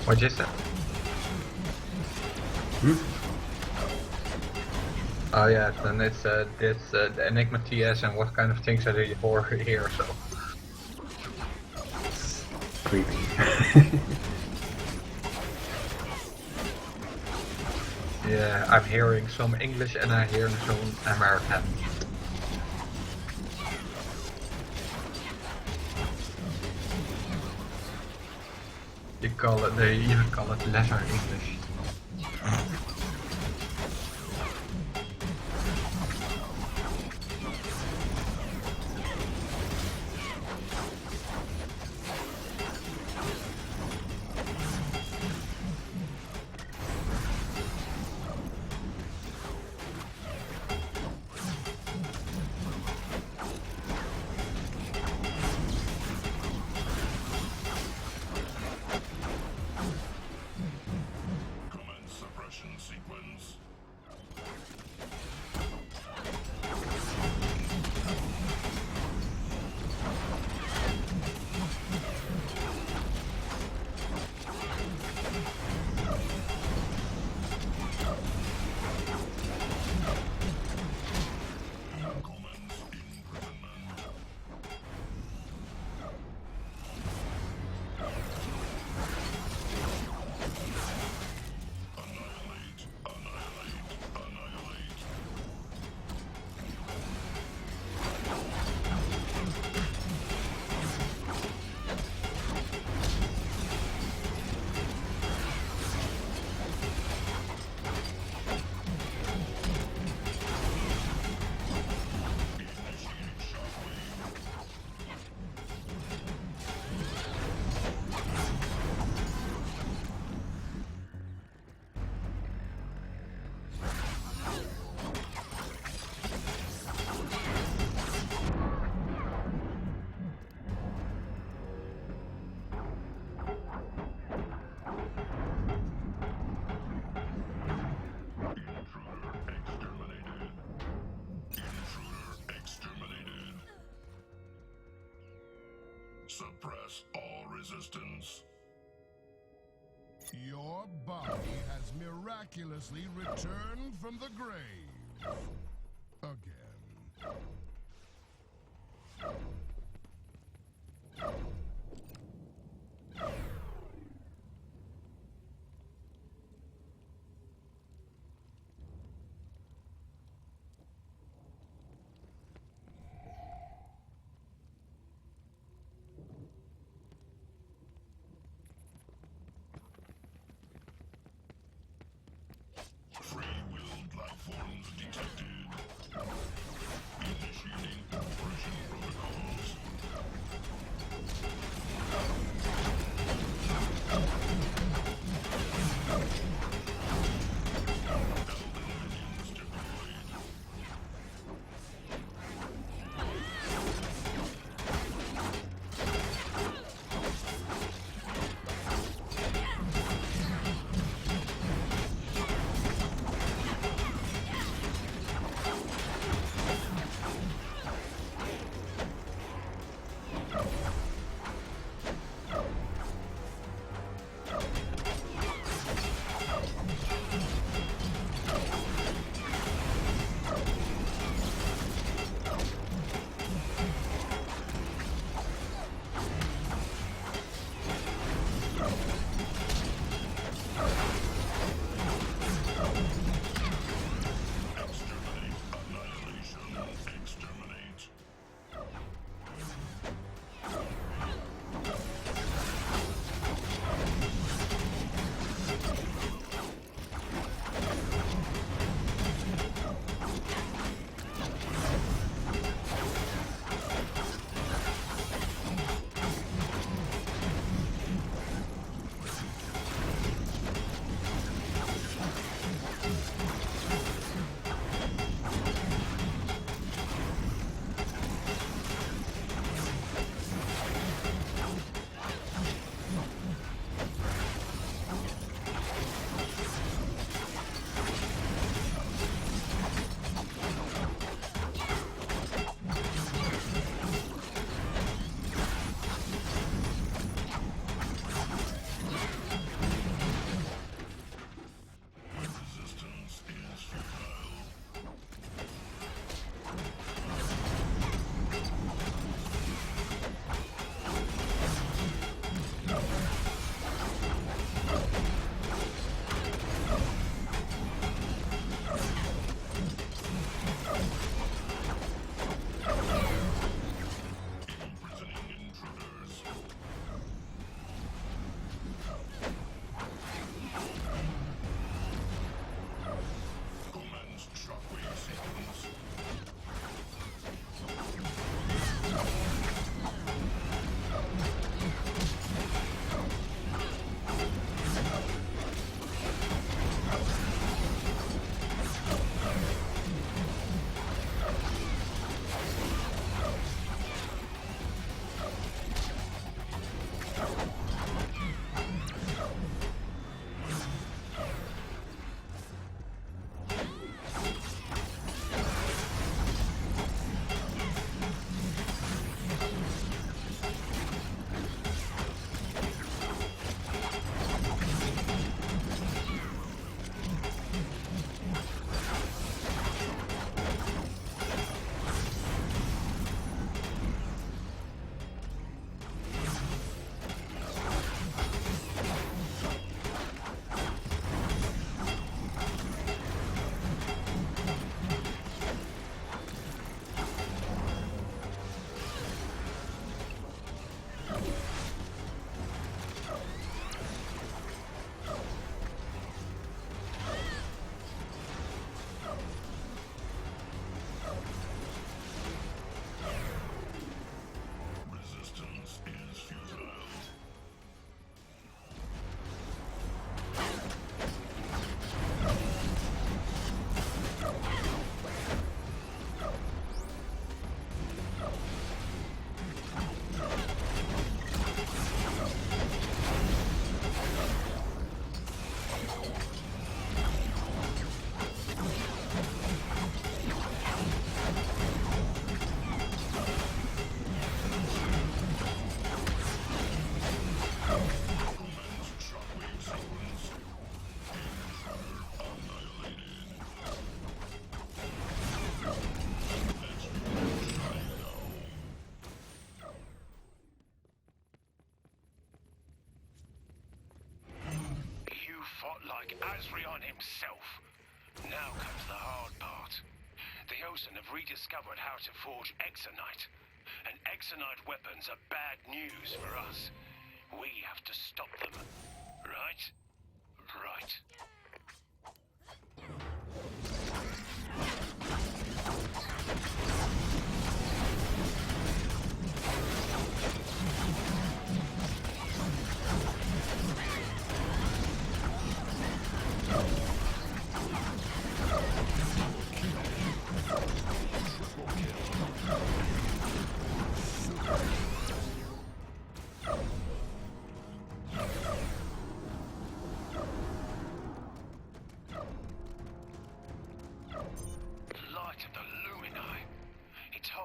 What'd you say? Oh yeah, then it's this the Enigma TS and what kind of things are they for here, so. Creepy. Yeah, I'm hearing some English and I'm hearing some American. They even call it lesser English. Suppress all resistance. Your body has miraculously returned from the grave. Again. Free-willed life forms detected. Initiating himself. Now comes the hard part. The Osen have rediscovered how to forge Exonite. And Exonite weapons are bad news for us. We have to stop them. Right? Right.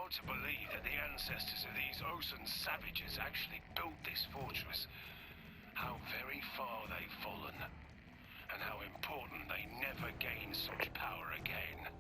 To believe that the ancestors of these Osen savages actually built this fortress. How very far they've fallen, and how important they never gain such power again.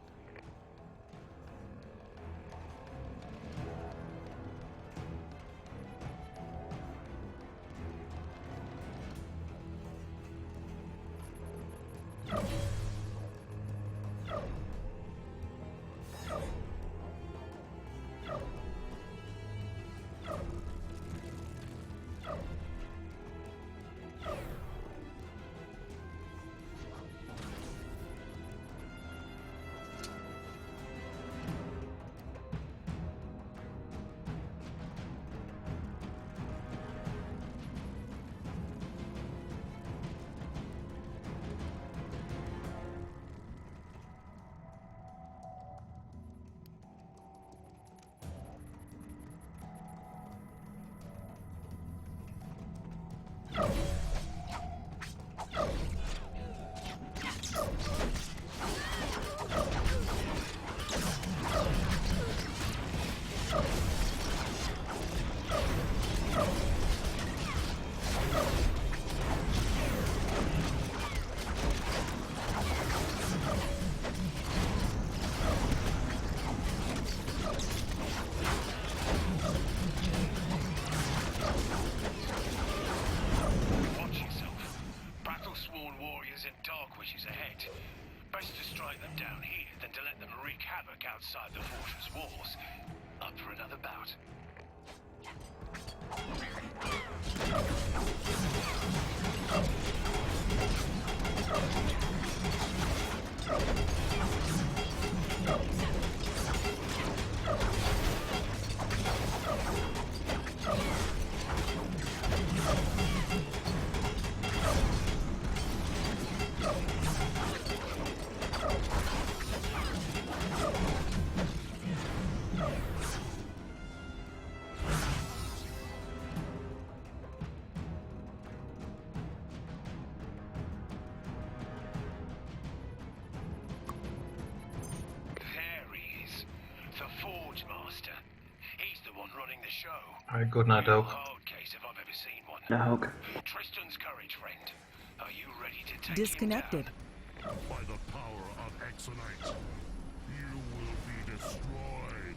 Outside the fortress walls, up for another bout. Alright, good night, Oak. No, okay. Tristan's courage, friend. Are you ready to take Disconnected. By the power of Exonite, you will be destroyed.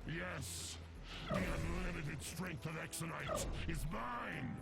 Yes, the unlimited strength of Exonite is mine!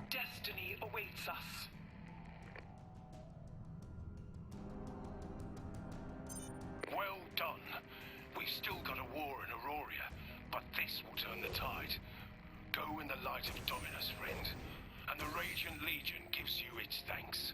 Destiny awaits us. Well done. We've still got a war in Aurora, but this will turn the tide. Go in the light of Dominus, friend, and the Radiant Legion gives you its thanks.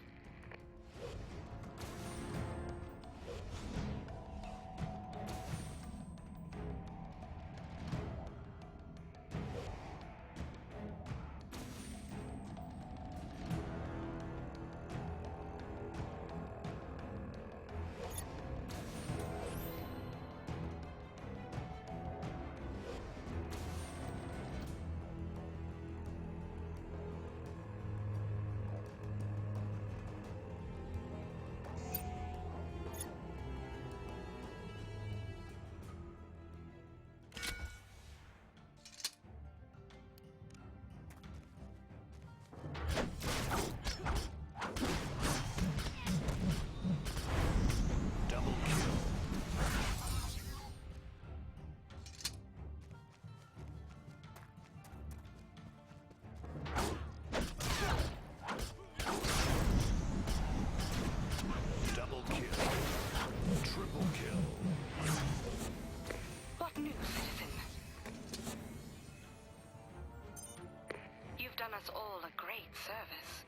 Done us all a great service.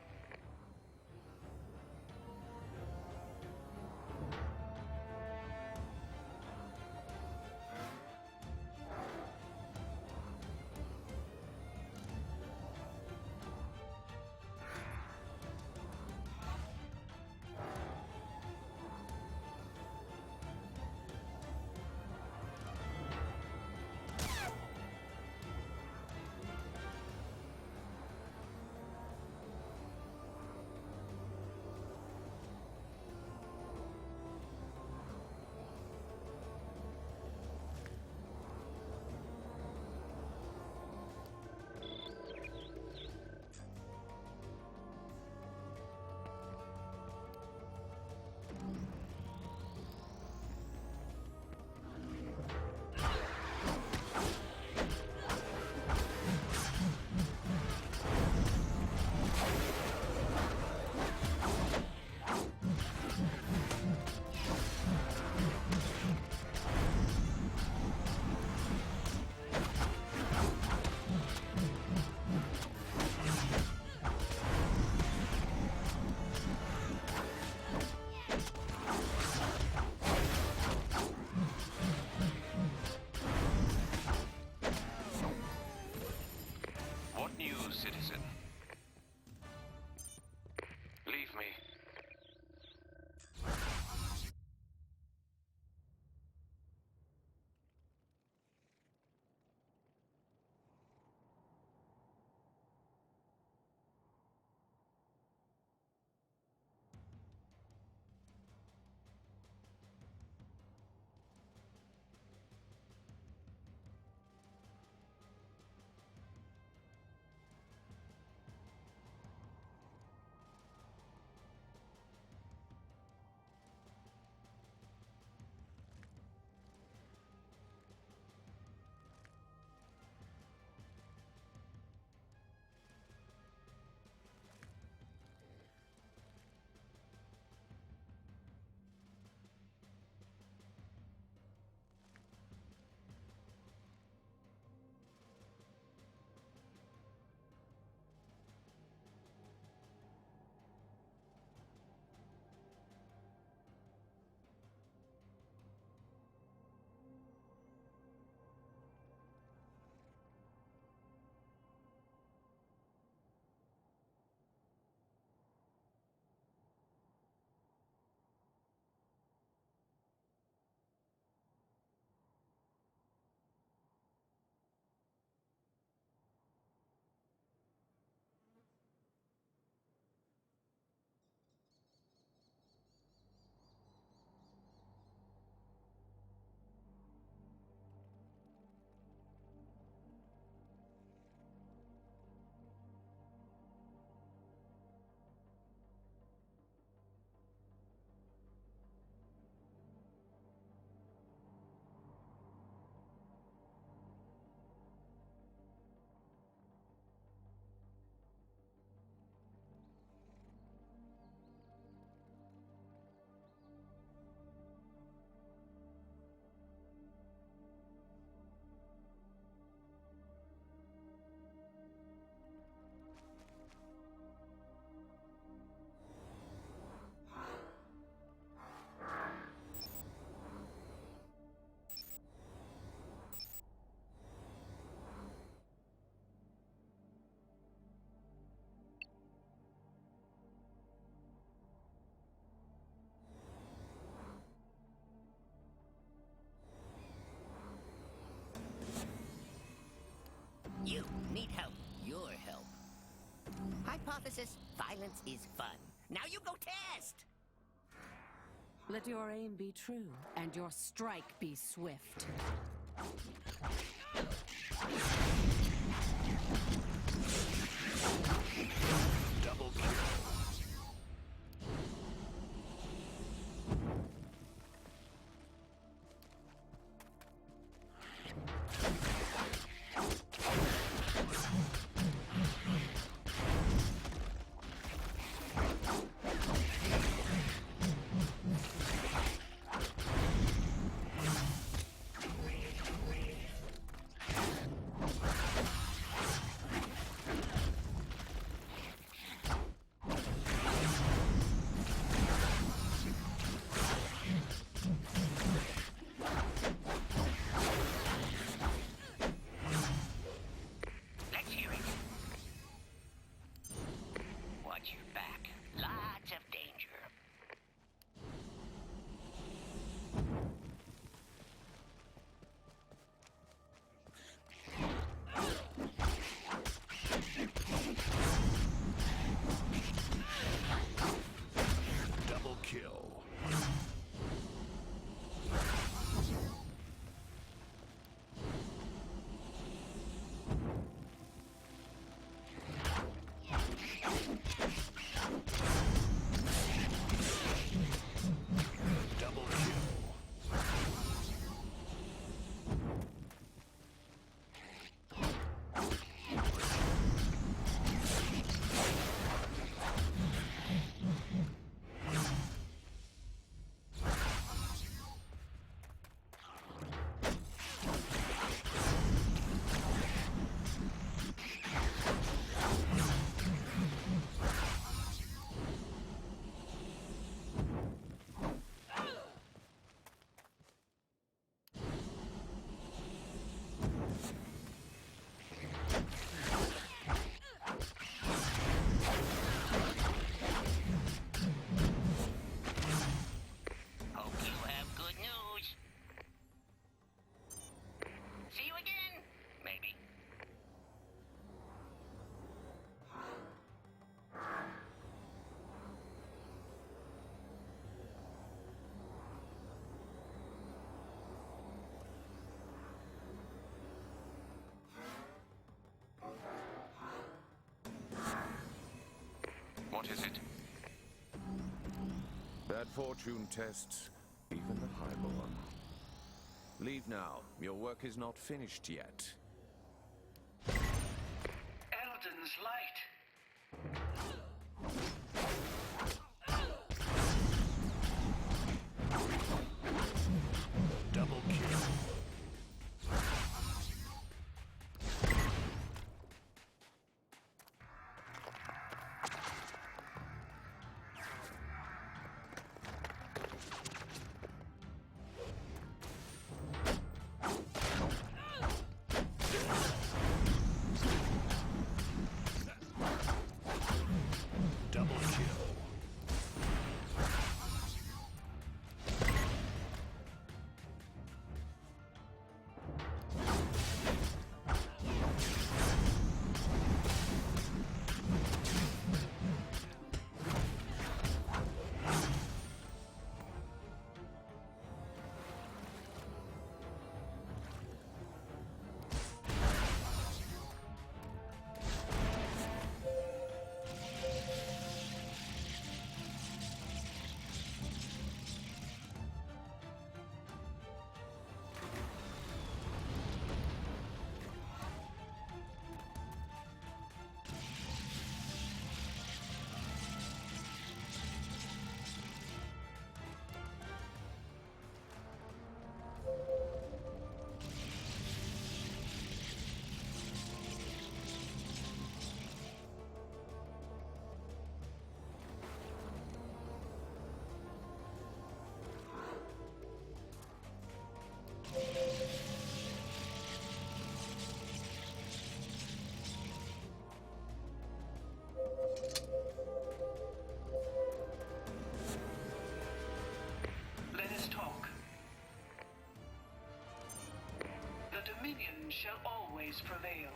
hypothesis, violence is fun. Now you go test! Let your aim be true, and your strike be swift. Double kill. Watch your back. Lots of danger. Double kill. Double kill. Hope you have good news. See you again? Maybe. What is it? Bad fortune tests even the highborn. Leave now. Your work is not finished yet. Addons light. Double kill. Double kill. Let us talk. The Dominion shall always prevail.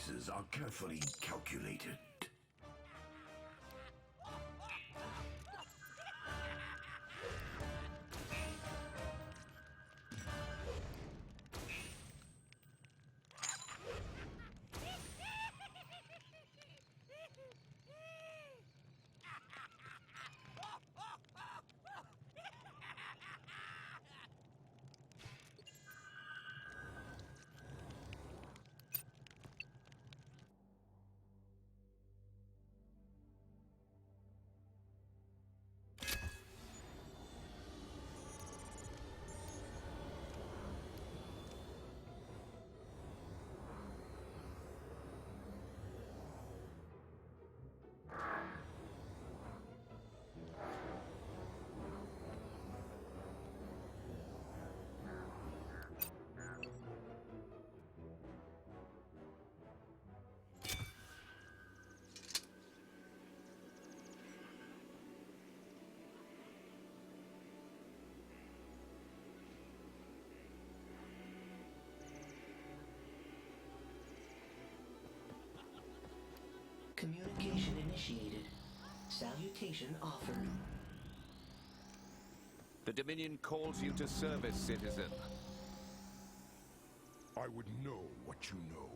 sacrifices are carefully calculated. Communication initiated. Salutation offered. The Dominion calls you to service, citizen. I would know what you know.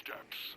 steps.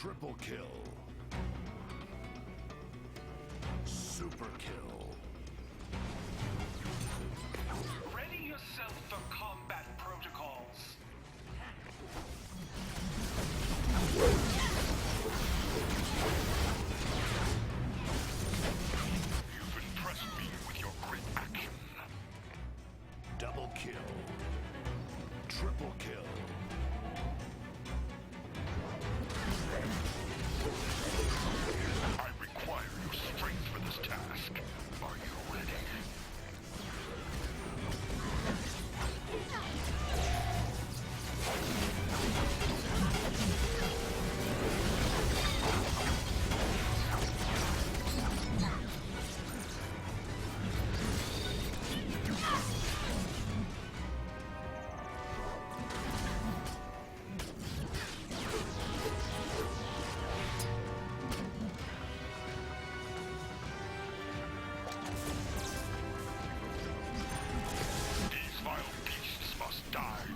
Triple kill. Super kill. Ready yourself for combat protocols. You've impressed me with your great action. Double kill. Triple kill. I require your strength for this task. Are you ready? These vile beasts must die.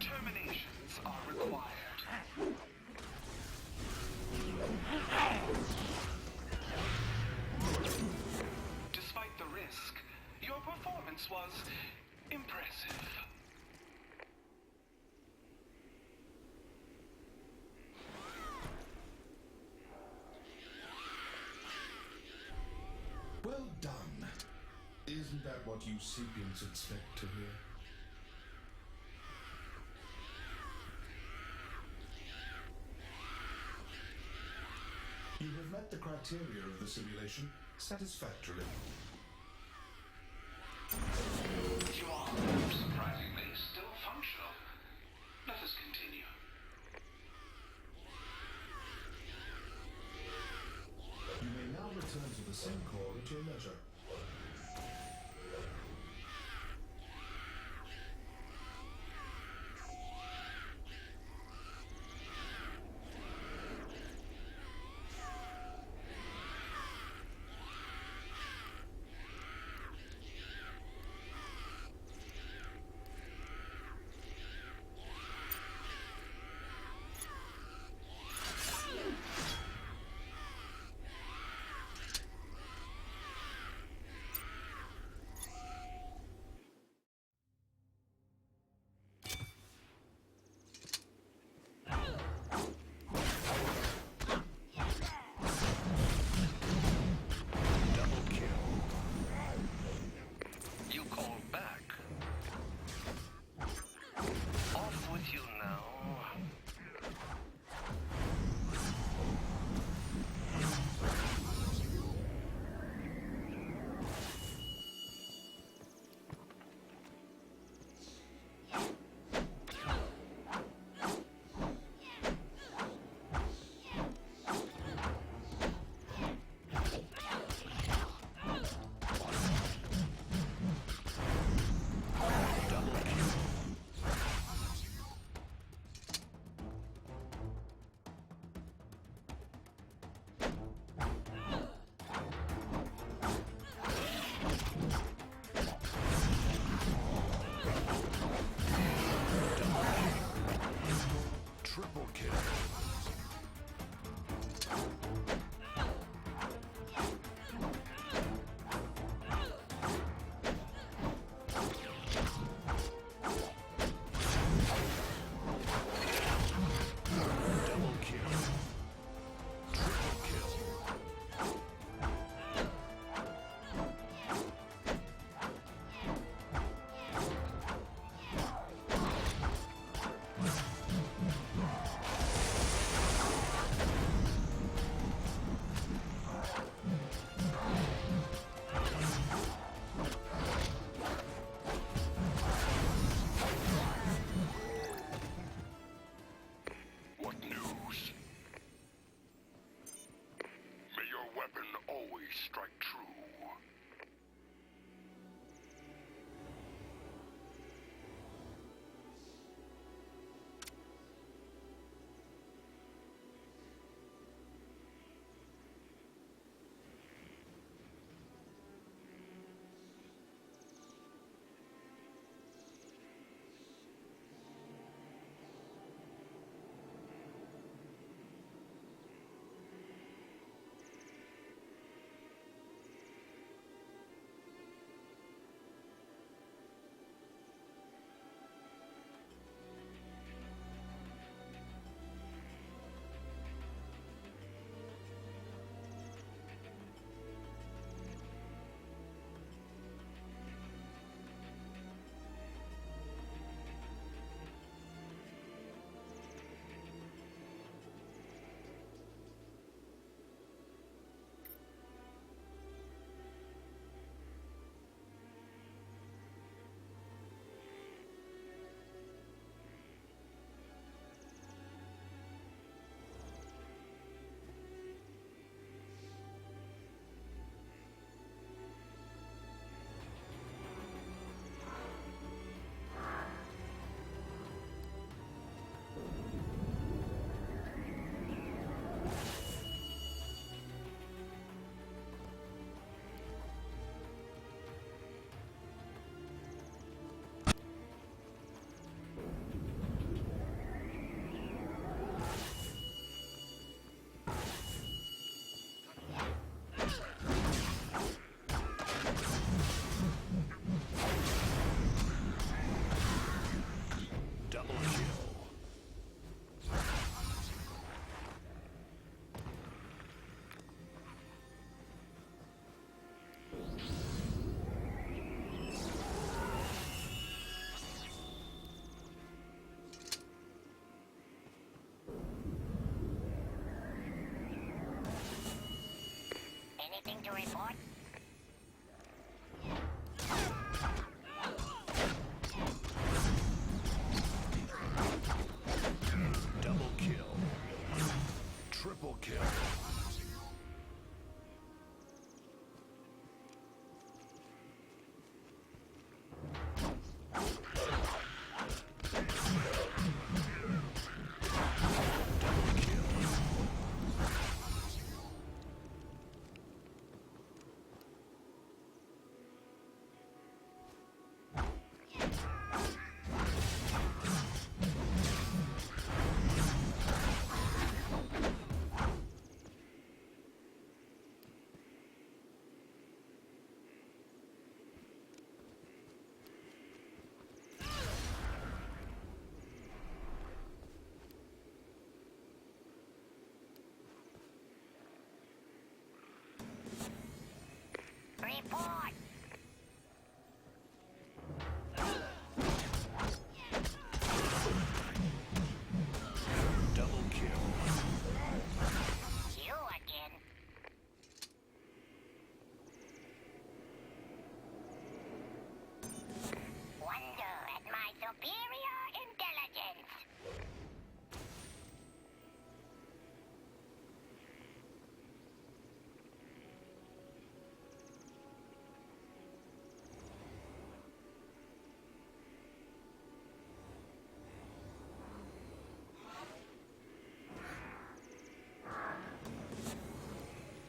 Terminations are required. Despite the risk, your performance was impressive. Well done. Isn't that what you sapiens expect to hear? You have met the criteria of the simulation satisfactorily. You are, surprisingly, still functional. Let us continue. You may now return to the same core at your leisure. weapon always strike true. Anything to report? Double kill. Triple kill. Report! Double kill. You again. Wonder at my superior intelligence.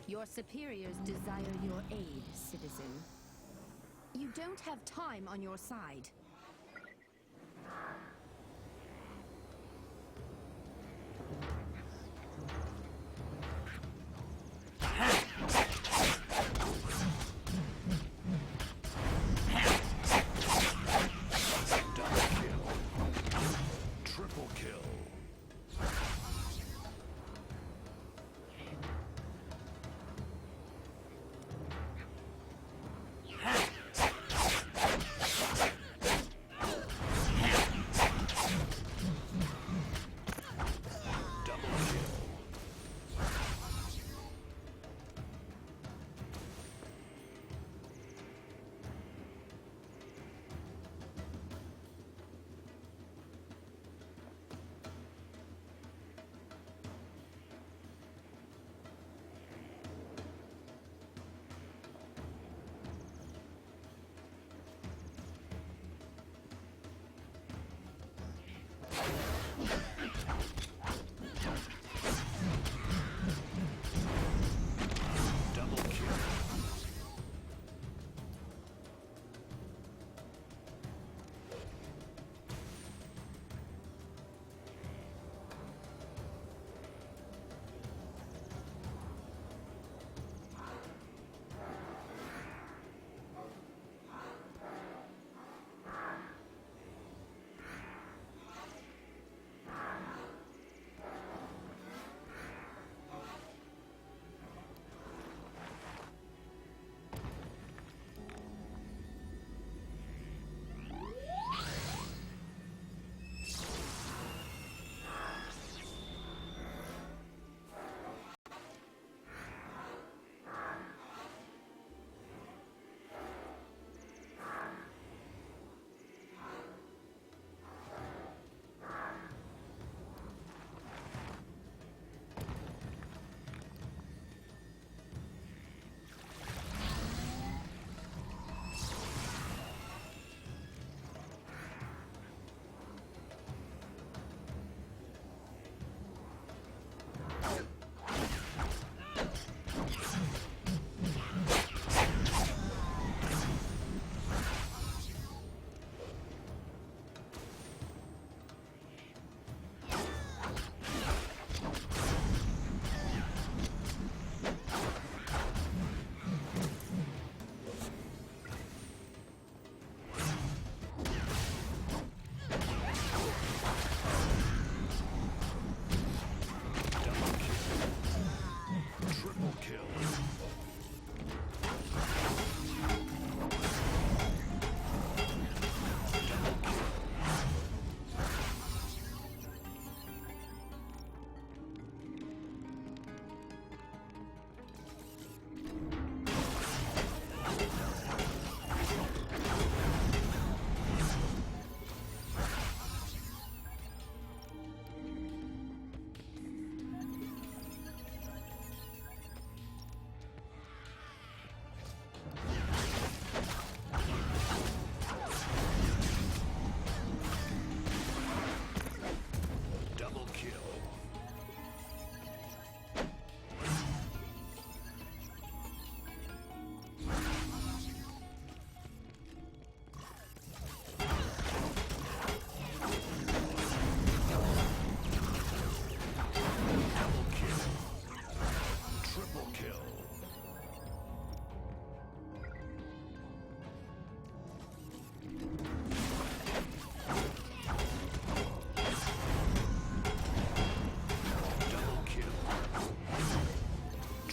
Your superiors desire your aid, citizen. You don't have time on your side. Triple kill.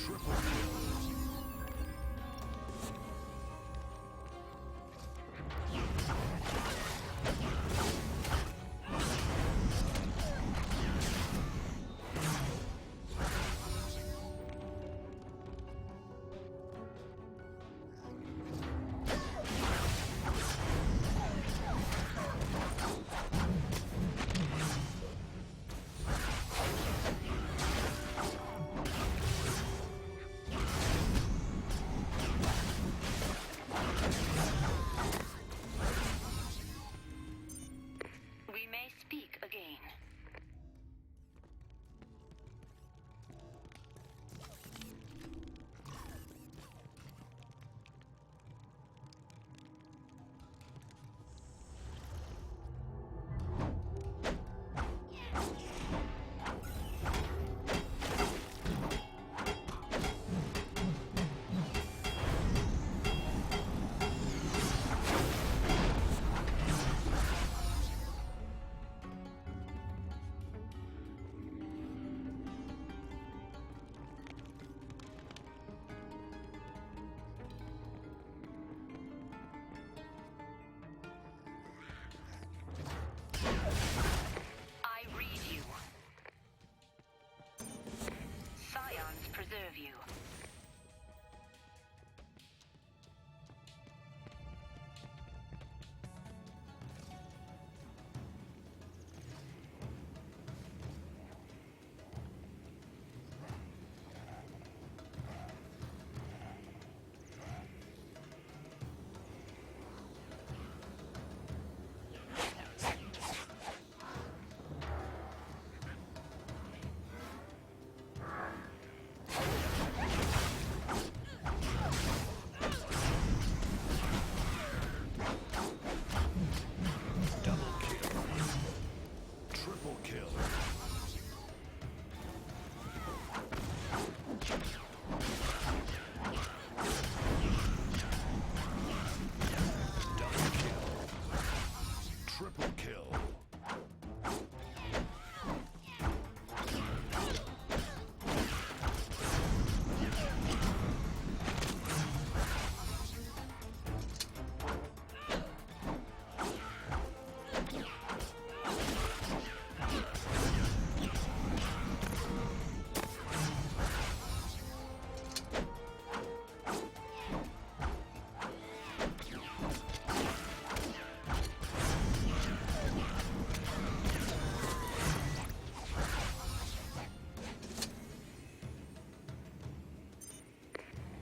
Triple kill. We may speak again. I read you. Scions preserve you. Triple kill. Double kill. Triple kill.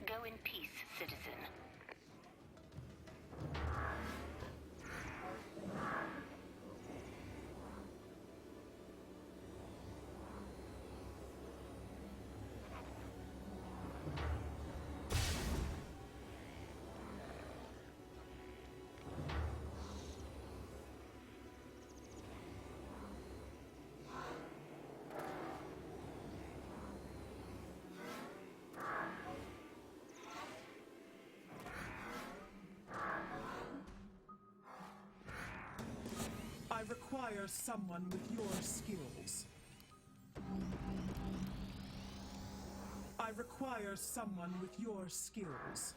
Go in peace, citizen. I require someone with your skills. I require someone with your skills.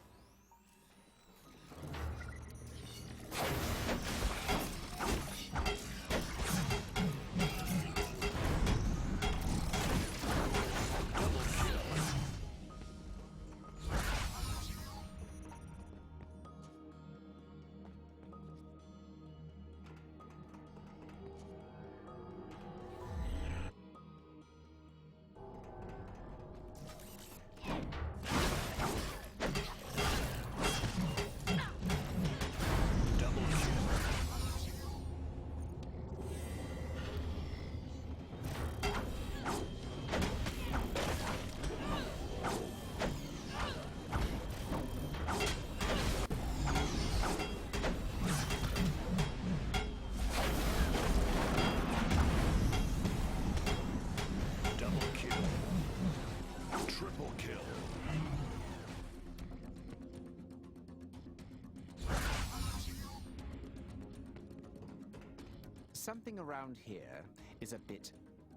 Something around here is a bit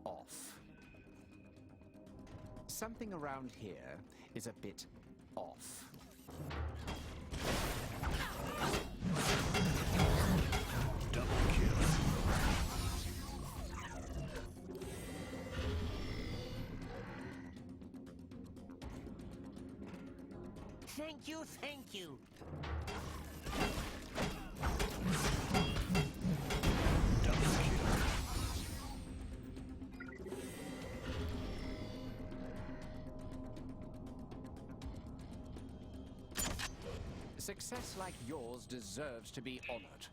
off. something around here is a bit off. Double kill. Thank you, thank you. Success like yours deserves to be honored.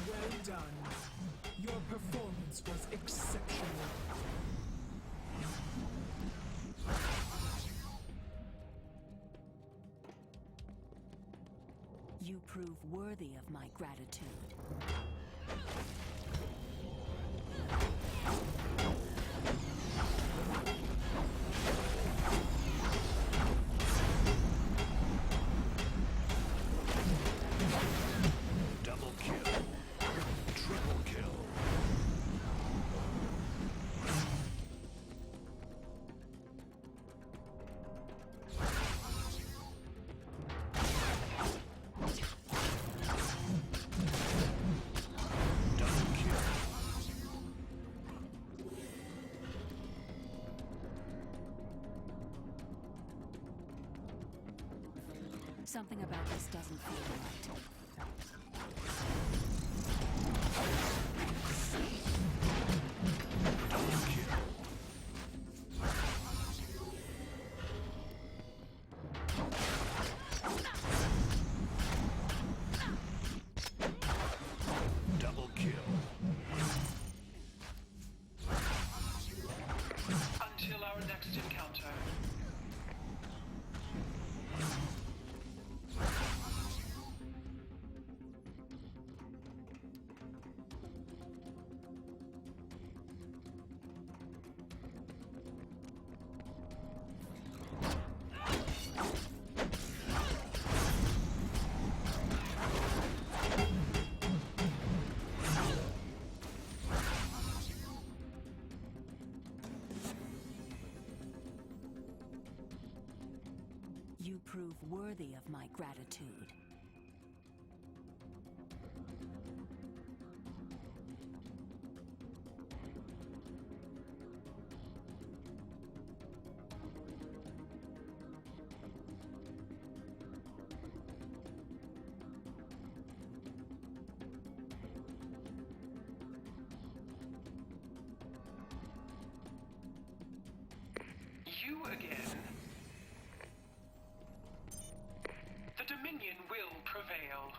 Well done. Your performance was exceptional. You prove worthy of my gratitude. Double kill. Triple kill. Something about this doesn't feel right. Double kill. Until our next encounter. You prove worthy of my gratitude. You again. The Dominion will prevail.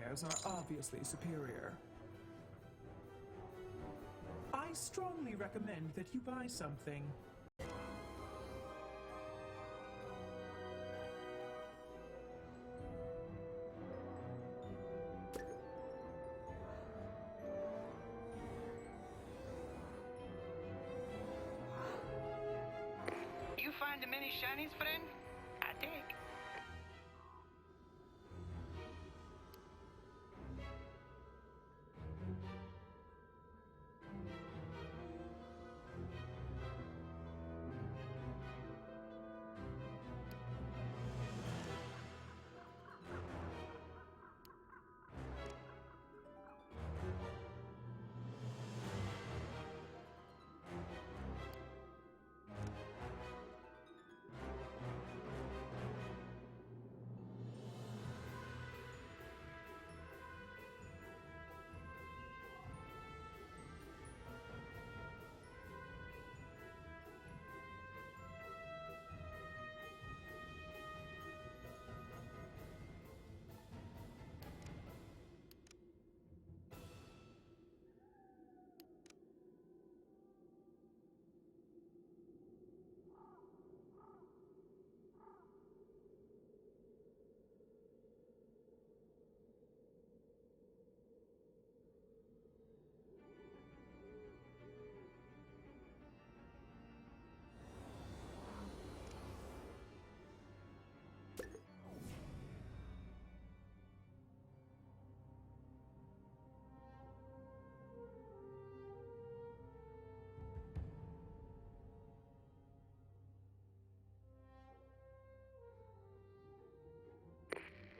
wares are obviously superior. I strongly recommend that you buy something. You find the many shinies, friend? I take.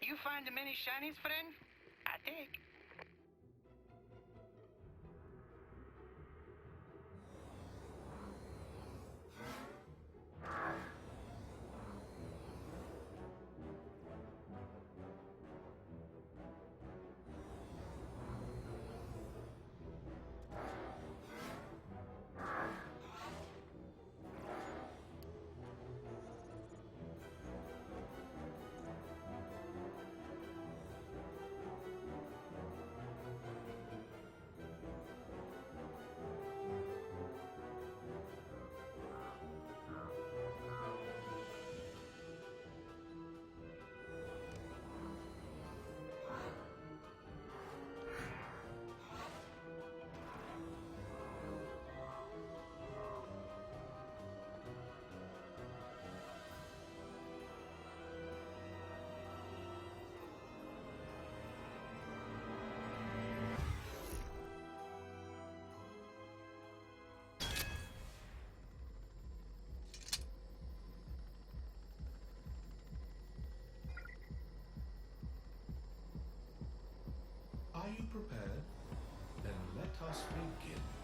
You find the many shinies, friend? I take. Are you prepared? Then let us begin.